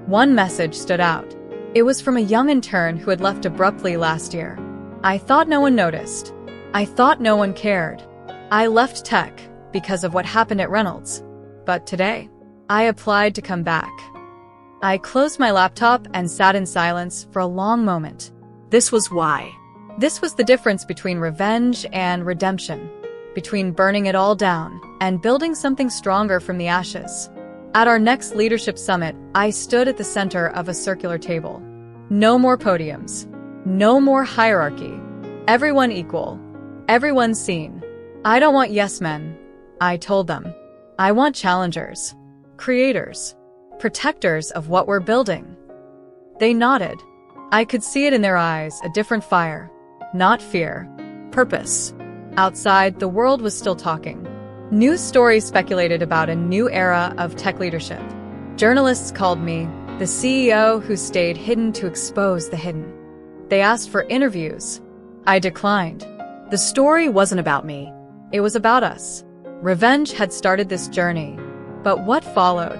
One message stood out. It was from a young intern who had left abruptly last year. I thought no one noticed. I thought no one cared. I left tech because of what happened at Reynolds. But today, I applied to come back. I closed my laptop and sat in silence for a long moment. This was why. This was the difference between revenge and redemption, between burning it all down and building something stronger from the ashes. At our next leadership summit, I stood at the center of a circular table. No more podiums. No more hierarchy. Everyone equal. Everyone seen. I don't want yes men, I told them. I want challengers, creators, protectors of what we're building. They nodded. I could see it in their eyes, a different fire. Not fear. Purpose. Outside, the world was still talking. News stories speculated about a new era of tech leadership. Journalists called me the CEO who stayed hidden to expose the hidden. They asked for interviews. I declined. The story wasn't about me. It was about us. Revenge had started this journey. But what followed?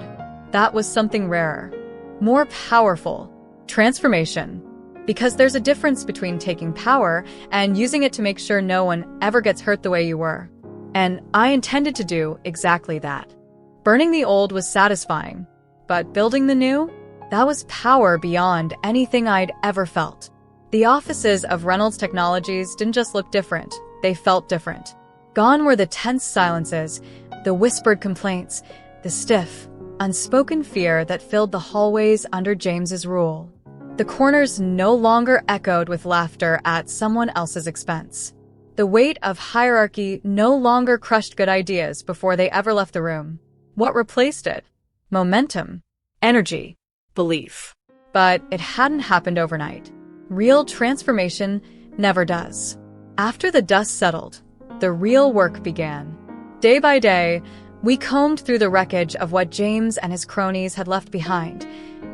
That was something rarer. More powerful. Transformation. Because there's a difference between taking power and using it to make sure no one ever gets hurt the way you were. And I intended to do exactly that. Burning the old was satisfying, but building the new? That was power beyond anything I'd ever felt. The offices of Reynolds Technologies didn't just look different, they felt different. Gone were the tense silences, the whispered complaints, the stiff, unspoken fear that filled the hallways under James's rule. The corners no longer echoed with laughter at someone else's expense. The weight of hierarchy no longer crushed good ideas before they ever left the room. What replaced it? Momentum. Energy. Belief. But it hadn't happened overnight. Real transformation never does. After the dust settled, the real work began. Day by day, we combed through the wreckage of what James and his cronies had left behind,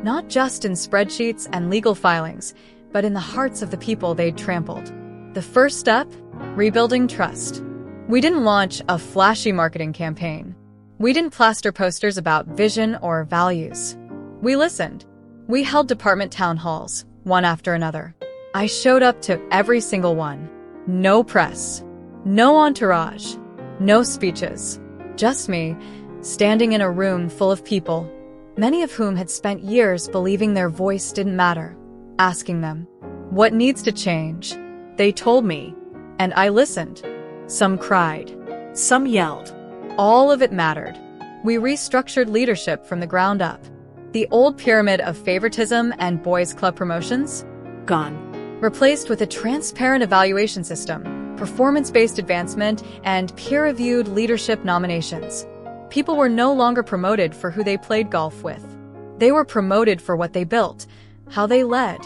not just in spreadsheets and legal filings, but in the hearts of the people they'd trampled. The first step? Rebuilding trust. We didn't launch a flashy marketing campaign. We didn't plaster posters about vision or values. We listened. We held department town halls, one after another. I showed up to every single one. No press. No entourage. No speeches. Just me, standing in a room full of people, many of whom had spent years believing their voice didn't matter. Asking them, what needs to change? They told me, and I listened. Some cried. Some yelled. All of it mattered. We restructured leadership from the ground up. The old pyramid of favoritism and boys' club promotions? Gone. Replaced with a transparent evaluation system, performance-based advancement, and peer-reviewed leadership nominations. People were no longer promoted for who they played golf with. They were promoted for what they built, how they led,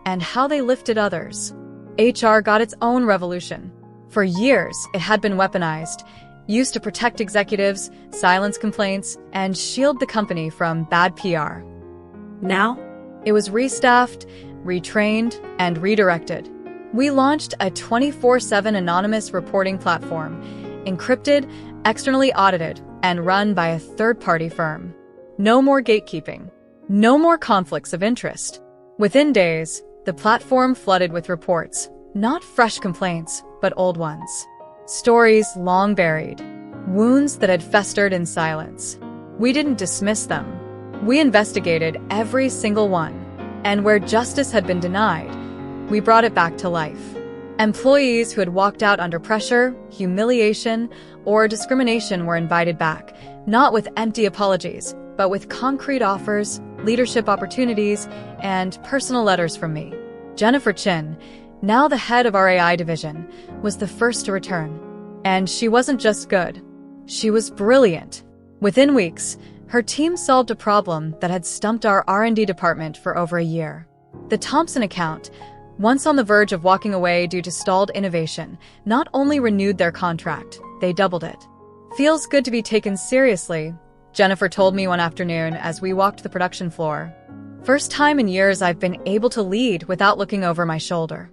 and how they lifted others. HR got its own revolution. For years, it had been weaponized, used to protect executives, silence complaints, and shield the company from bad PR. Now, it was restaffed, retrained, and redirected. We launched a 24/7 anonymous reporting platform, encrypted, externally audited, and run by a third-party firm. No more gatekeeping. No more conflicts of interest. Within days, the platform flooded with reports, not fresh complaints, but old ones. Stories long buried. Wounds that had festered in silence. We didn't dismiss them. We investigated every single one. And where justice had been denied, we brought it back to life. Employees who had walked out under pressure, humiliation, or discrimination were invited back, not with empty apologies, but with concrete offers, leadership opportunities, and personal letters from me. Jennifer Chin, now the head of our AI division, was the first to return. And she wasn't just good. She was brilliant. Within weeks, her team solved a problem that had stumped our R&D department for over a year. The Thompson account, once on the verge of walking away due to stalled innovation, not only renewed their contract, they doubled it. Feels good to be taken seriously, Jennifer told me one afternoon as we walked the production floor. First time in years I've been able to lead without looking over my shoulder.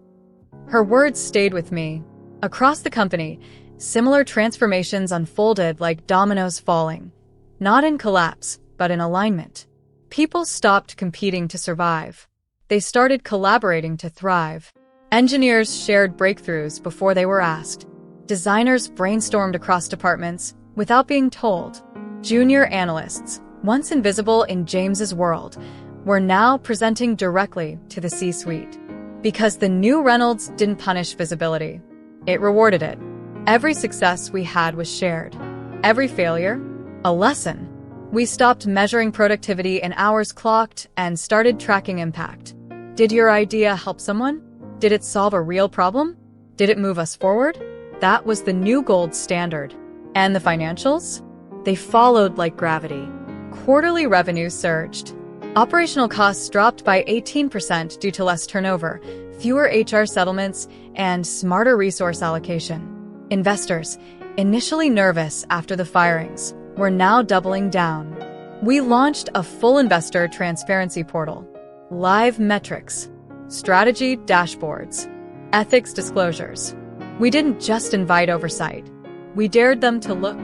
Her words stayed with me. Across the company, similar transformations unfolded like dominoes falling. Not in collapse, but in alignment. People stopped competing to survive. They started collaborating to thrive. Engineers shared breakthroughs before they were asked. Designers brainstormed across departments without being told. Junior analysts, once invisible in James's world, were now presenting directly to the C-suite. Because the new Reynolds didn't punish visibility. It rewarded it. Every success we had was shared. Every failure, a lesson. We stopped measuring productivity in hours clocked and started tracking impact. Did your idea help someone? Did it solve a real problem? Did it move us forward? That was the new gold standard. And the financials? They followed like gravity. Quarterly revenue surged. Operational costs dropped by 18% due to less turnover, fewer HR settlements, and smarter resource allocation. Investors, initially nervous after the firings, were now doubling down. We launched a full investor transparency portal, live metrics, strategy dashboards, ethics disclosures. We didn't just invite oversight. We dared them to look,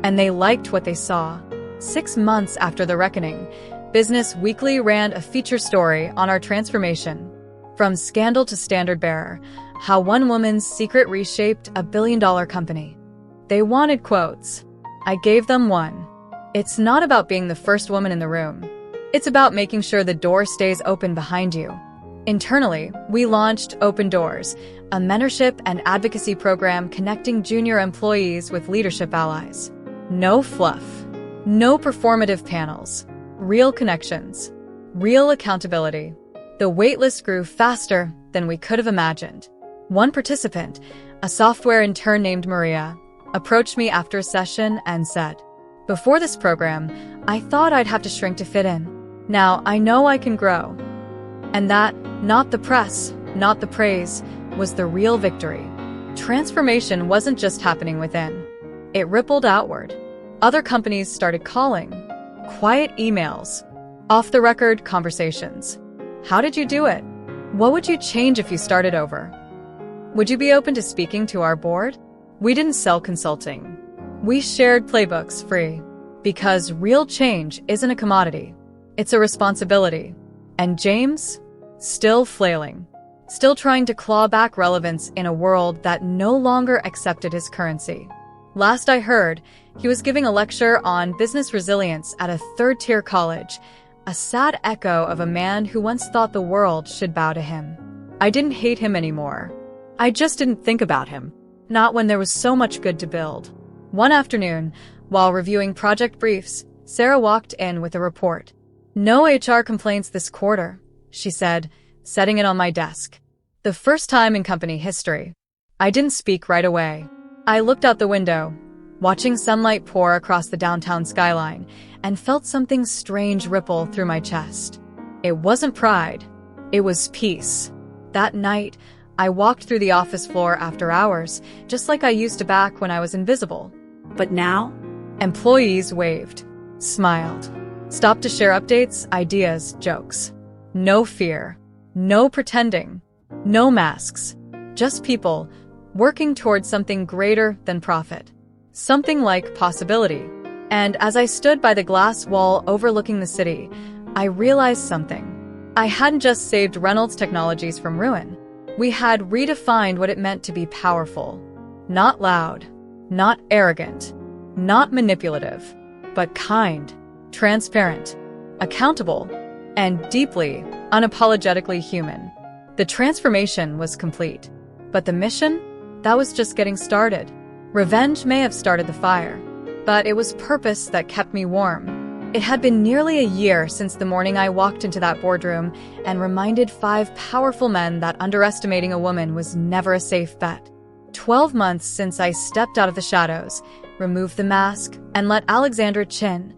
and they liked what they saw. 6 months after the reckoning, Business Weekly ran a feature story on our transformation. From scandal to standard bearer, how one woman's secret reshaped a billion-dollar company. They wanted quotes. I gave them one. It's not about being the first woman in the room. It's about making sure the door stays open behind you. Internally, we launched Open Doors, a mentorship and advocacy program connecting junior employees with leadership allies. No fluff. No performative panels. Real connections. Real accountability. The waitlist grew faster than we could have imagined. One participant, a software intern named Maria, approached me after a session and said, "Before this program, I thought I'd have to shrink to fit in. Now I know I can grow." And that, not the press, not the praise, was the real victory. Transformation wasn't just happening within. It rippled outward. Other companies started calling. Quiet emails. Off-the-record conversations. How did you do it? What would you change if you started over? Would you be open to speaking to our board? We didn't sell consulting. We shared playbooks free. Because real change isn't a commodity. It's a responsibility. And James? Still flailing. Still trying to claw back relevance in a world that no longer accepted his currency. Last I heard, he was giving a lecture on business resilience at a third-tier college, a sad echo of a man who once thought the world should bow to him. I didn't hate him anymore. I just didn't think about him. Not when there was so much good to build. One afternoon, While reviewing project briefs, Sarah walked in with a report. "No HR complaints this quarter," she said, setting it on my desk. The first time in company history. I didn't speak right away. I looked out the window, watching sunlight pour across the downtown skyline, and felt something strange ripple through my chest. It wasn't pride. It was peace. That night, I walked through the office floor after hours, just like I used to back when I was invisible. But now? Employees waved, smiled, stopped to share updates, ideas, jokes. No fear, no pretending, no masks, just people working towards something greater than profit. Something like possibility. And as I stood by the glass wall overlooking the city, I realized something. I hadn't just saved Reynolds Technologies from ruin. We had redefined what it meant to be powerful. Not loud, not arrogant, not manipulative, but kind, transparent, accountable, and deeply, unapologetically human. The transformation was complete. But the mission? That was just getting started. Revenge may have started the fire, but it was purpose that kept me warm. It had been nearly a year since the morning I walked into that boardroom and reminded 5 powerful men that underestimating a woman was never a safe bet. 12 months since I stepped out of the shadows, removed the mask, and let Alexandra Chin,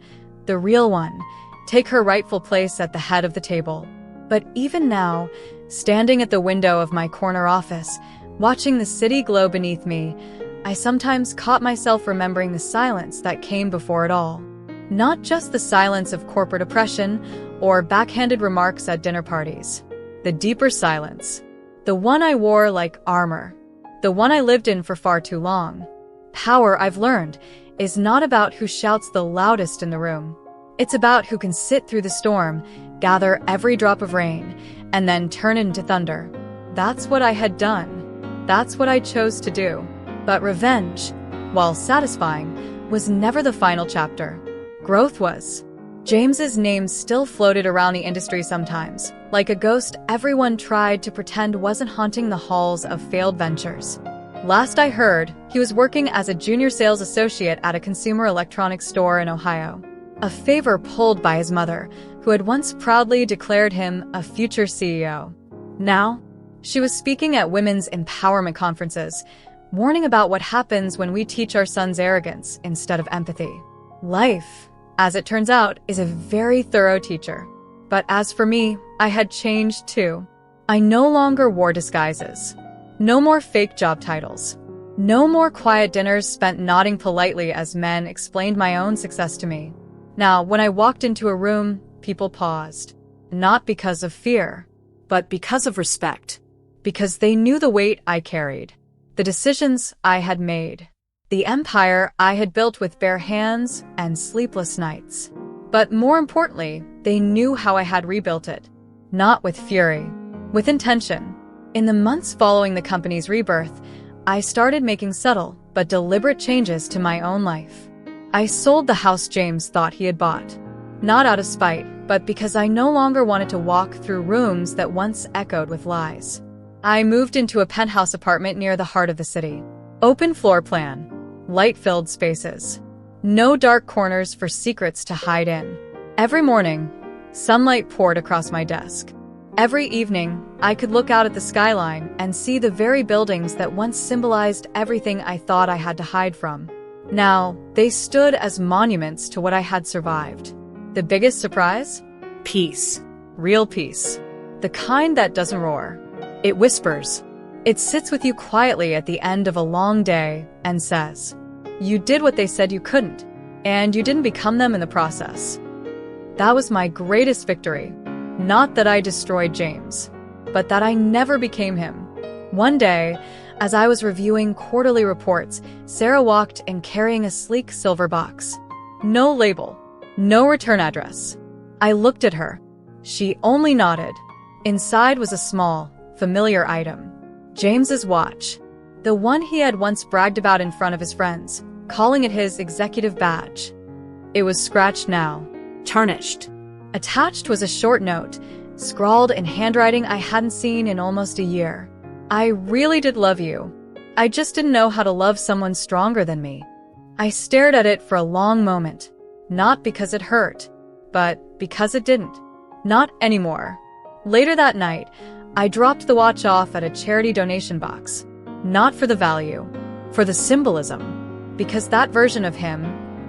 the real one, take her rightful place at the head of the table. But even now, standing at the window of my corner office, watching the city glow beneath me, I sometimes caught myself remembering the silence that came before it all. Not just the silence of corporate oppression or backhanded remarks at dinner parties. The deeper silence. The one I wore like armor. The one I lived in for far too long. Power, I've learned, is not about who shouts the loudest in the room. It's about who can sit through the storm, gather every drop of rain, and then turn it into thunder. That's what I had done. That's what I chose to do. But revenge, while satisfying, was never the final chapter. Growth was. James's name still floated around the industry sometimes, like a ghost everyone tried to pretend wasn't haunting the halls of failed ventures. Last I heard, he was working as a junior sales associate at a consumer electronics store in Ohio. A favor pulled by his mother, who had once proudly declared him a future CEO. Now, she was speaking at women's empowerment conferences, warning about what happens when we teach our sons arrogance instead of empathy. Life, as it turns out, is a very thorough teacher. But as for me, I had changed too. I no longer wore disguises. No more fake job titles. No more quiet dinners spent nodding politely as men explained my own success to me. Now, when I walked into a room, people paused. Not because of fear, but because of respect. Because they knew the weight I carried. The decisions I had made. The empire I had built with bare hands and sleepless nights. But more importantly, they knew how I had rebuilt it. Not with fury, with intention. In the months following the company's rebirth, I started making subtle but deliberate changes to my own life. I sold the house James thought he had bought. Not out of spite, but because I no longer wanted to walk through rooms that once echoed with lies. I moved into a penthouse apartment near the heart of the city. Open floor plan. Light-filled spaces. No dark corners for secrets to hide in. Every morning, sunlight poured across my desk. Every evening, I could look out at the skyline and see the very buildings that once symbolized everything I thought I had to hide from. Now, they stood as monuments to what I had survived. The biggest surprise? Peace. Real peace. The kind that doesn't roar. It whispers. It sits with you quietly at the end of a long day and says, "You did what they said you couldn't, and you didn't become them in the process." That was my greatest victory. Not that I destroyed James, but that I never became him. One day, as I was reviewing quarterly reports, Sarah walked in carrying a sleek silver box. No label, no return address. I looked at her. She only nodded. Inside was a small, familiar item. James's watch. The one he had once bragged about in front of his friends, calling it his executive badge. It was scratched now. Tarnished. Attached was a short note, scrawled in handwriting I hadn't seen in almost a year. "I really did love you. I just didn't know how to love someone stronger than me." I stared at it for a long moment, not because it hurt, but because it didn't. Not anymore. Later that night, I dropped the watch off at a charity donation box. Not for the value, for the symbolism. Because that version of him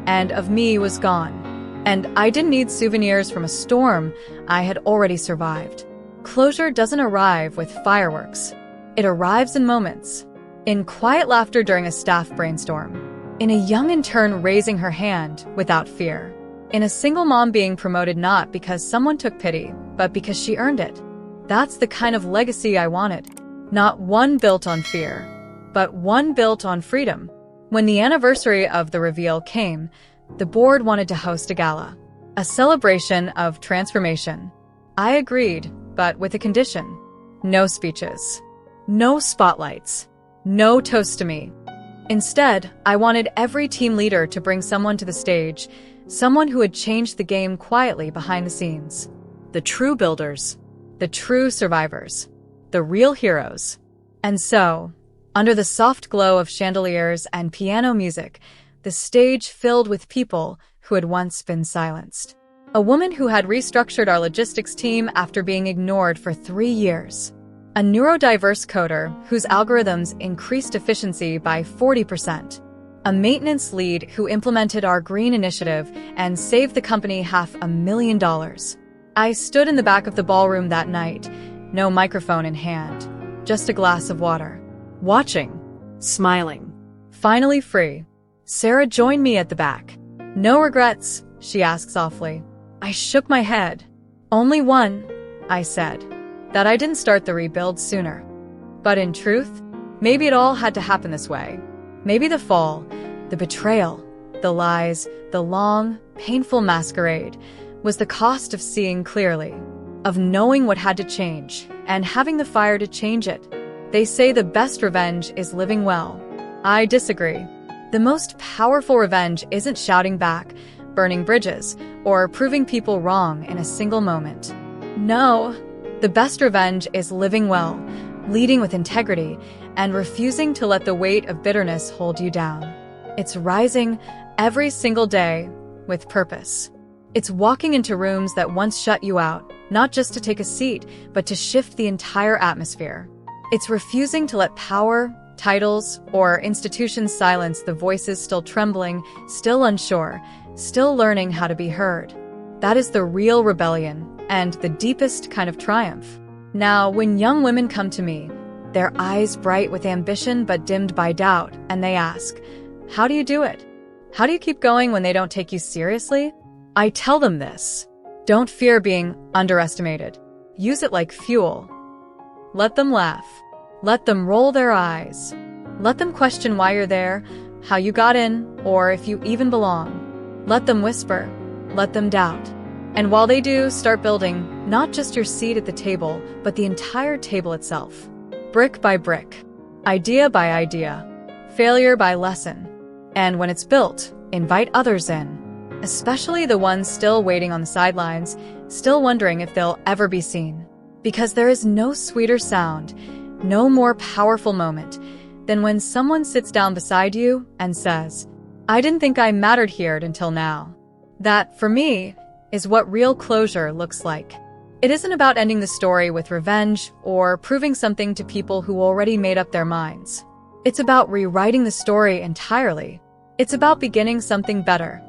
and of me was gone. And I didn't need souvenirs from a storm I had already survived. Closure doesn't arrive with fireworks. It arrives in moments. In quiet laughter during a staff brainstorm. In a young intern raising her hand without fear. In a single mom being promoted not because someone took pity, but because she earned it. That's the kind of legacy I wanted. Not one built on fear, but one built on freedom. When the anniversary of the reveal came, the board wanted to host a gala. A celebration of transformation. I agreed, but with a condition. No speeches. No spotlights. No toast to me. Instead, I wanted every team leader to bring someone to the stage, someone who had changed the game quietly behind the scenes. The true builders. The true survivors. The real heroes. And so, under the soft glow of chandeliers and piano music, the stage filled with people who had once been silenced. A woman who had restructured our logistics team after being ignored for 3 years. A neurodiverse coder whose algorithms increased efficiency by 40%. A maintenance lead who implemented our green initiative and saved the company $500,000. I stood in the back of the ballroom that night, no microphone in hand, just a glass of water. Watching. Smiling. Finally free. Sarah joined me at the back. No regrets, she asked softly. I shook my head. Only one, I said. That I didn't start the rebuild sooner. But in truth, maybe it all had to happen this way. Maybe the fall, the betrayal, the lies, the long, painful masquerade was the cost of seeing clearly, of knowing what had to change and having the fire to change it. They say the best revenge is living well. I disagree. The most powerful revenge isn't shouting back, burning bridges, or proving people wrong in a single moment. No, the best revenge is living well, leading with integrity, and refusing to let the weight of bitterness hold you down. It's rising every single day with purpose. It's walking into rooms that once shut you out, not just to take a seat, but to shift the entire atmosphere. It's refusing to let power, titles, or institutions silence the voices still trembling, still unsure, still learning how to be heard. That is the real rebellion and the deepest kind of triumph. Now, when young women come to me, their eyes bright with ambition but dimmed by doubt, and they ask, how do you do it? How do you keep going when they don't take you seriously? I tell them this. Don't fear being underestimated. Use it like fuel. Let them laugh. Let them roll their eyes. Let them question why you're there, how you got in, or if you even belong. Let them whisper. Let them doubt. And while they do, start building not just your seat at the table, but the entire table itself. Brick by brick. Idea by idea. Failure by lesson. And when it's built, invite others in. Especially the ones still waiting on the sidelines, still wondering if they'll ever be seen. Because there is no sweeter sound, no more powerful moment than when someone sits down beside you and says, I didn't think I mattered here until now. That, for me, is what real closure looks like. It isn't about ending the story with revenge or proving something to people who already made up their minds. It's about rewriting the story entirely. It's about beginning something better.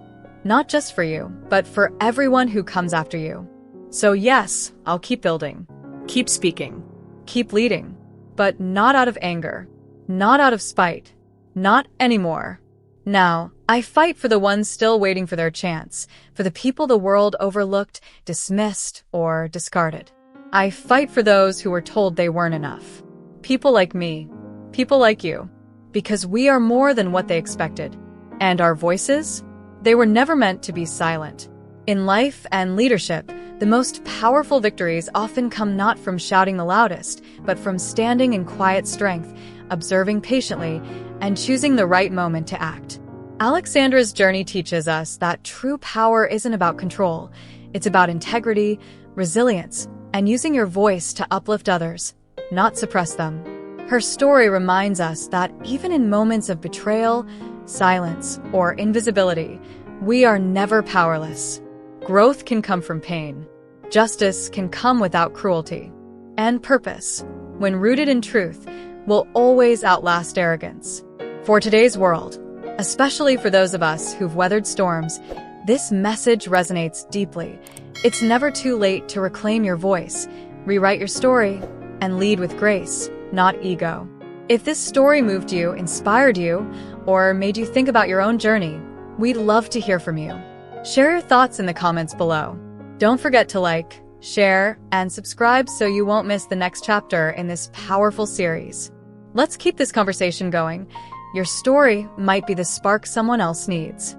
Not just for you, but for everyone who comes after you. So yes, I'll keep building. Keep speaking. Keep leading. But not out of anger. Not out of spite. Not anymore. Now, I fight for the ones still waiting for their chance, for the people the world overlooked, dismissed, or discarded. I fight for those who were told they weren't enough. People like me. People like you. Because we are more than what they expected. And our voices? They were never meant to be silent. In life and leadership, the most powerful victories often come not from shouting the loudest, but from standing in quiet strength, observing patiently, and choosing the right moment to act. Alexandra's journey teaches us that true power isn't about control. It's about integrity, resilience, and using your voice to uplift others, not suppress them. Her story reminds us that even in moments of betrayal, silence, or invisibility, we are never powerless. Growth can come from pain. Justice can come without cruelty. And purpose, when rooted in truth, will always outlast arrogance. For today's world, especially for those of us who've weathered storms, this message resonates deeply. It's never too late to reclaim your voice, rewrite your story, and lead with grace, not ego. If this story moved you, inspired you, or made you think about your own journey, we'd love to hear from you. Share your thoughts in the comments below. Don't forget to like, share, and subscribe so you won't miss the next chapter in this powerful series. Let's keep this conversation going. Your story might be the spark someone else needs.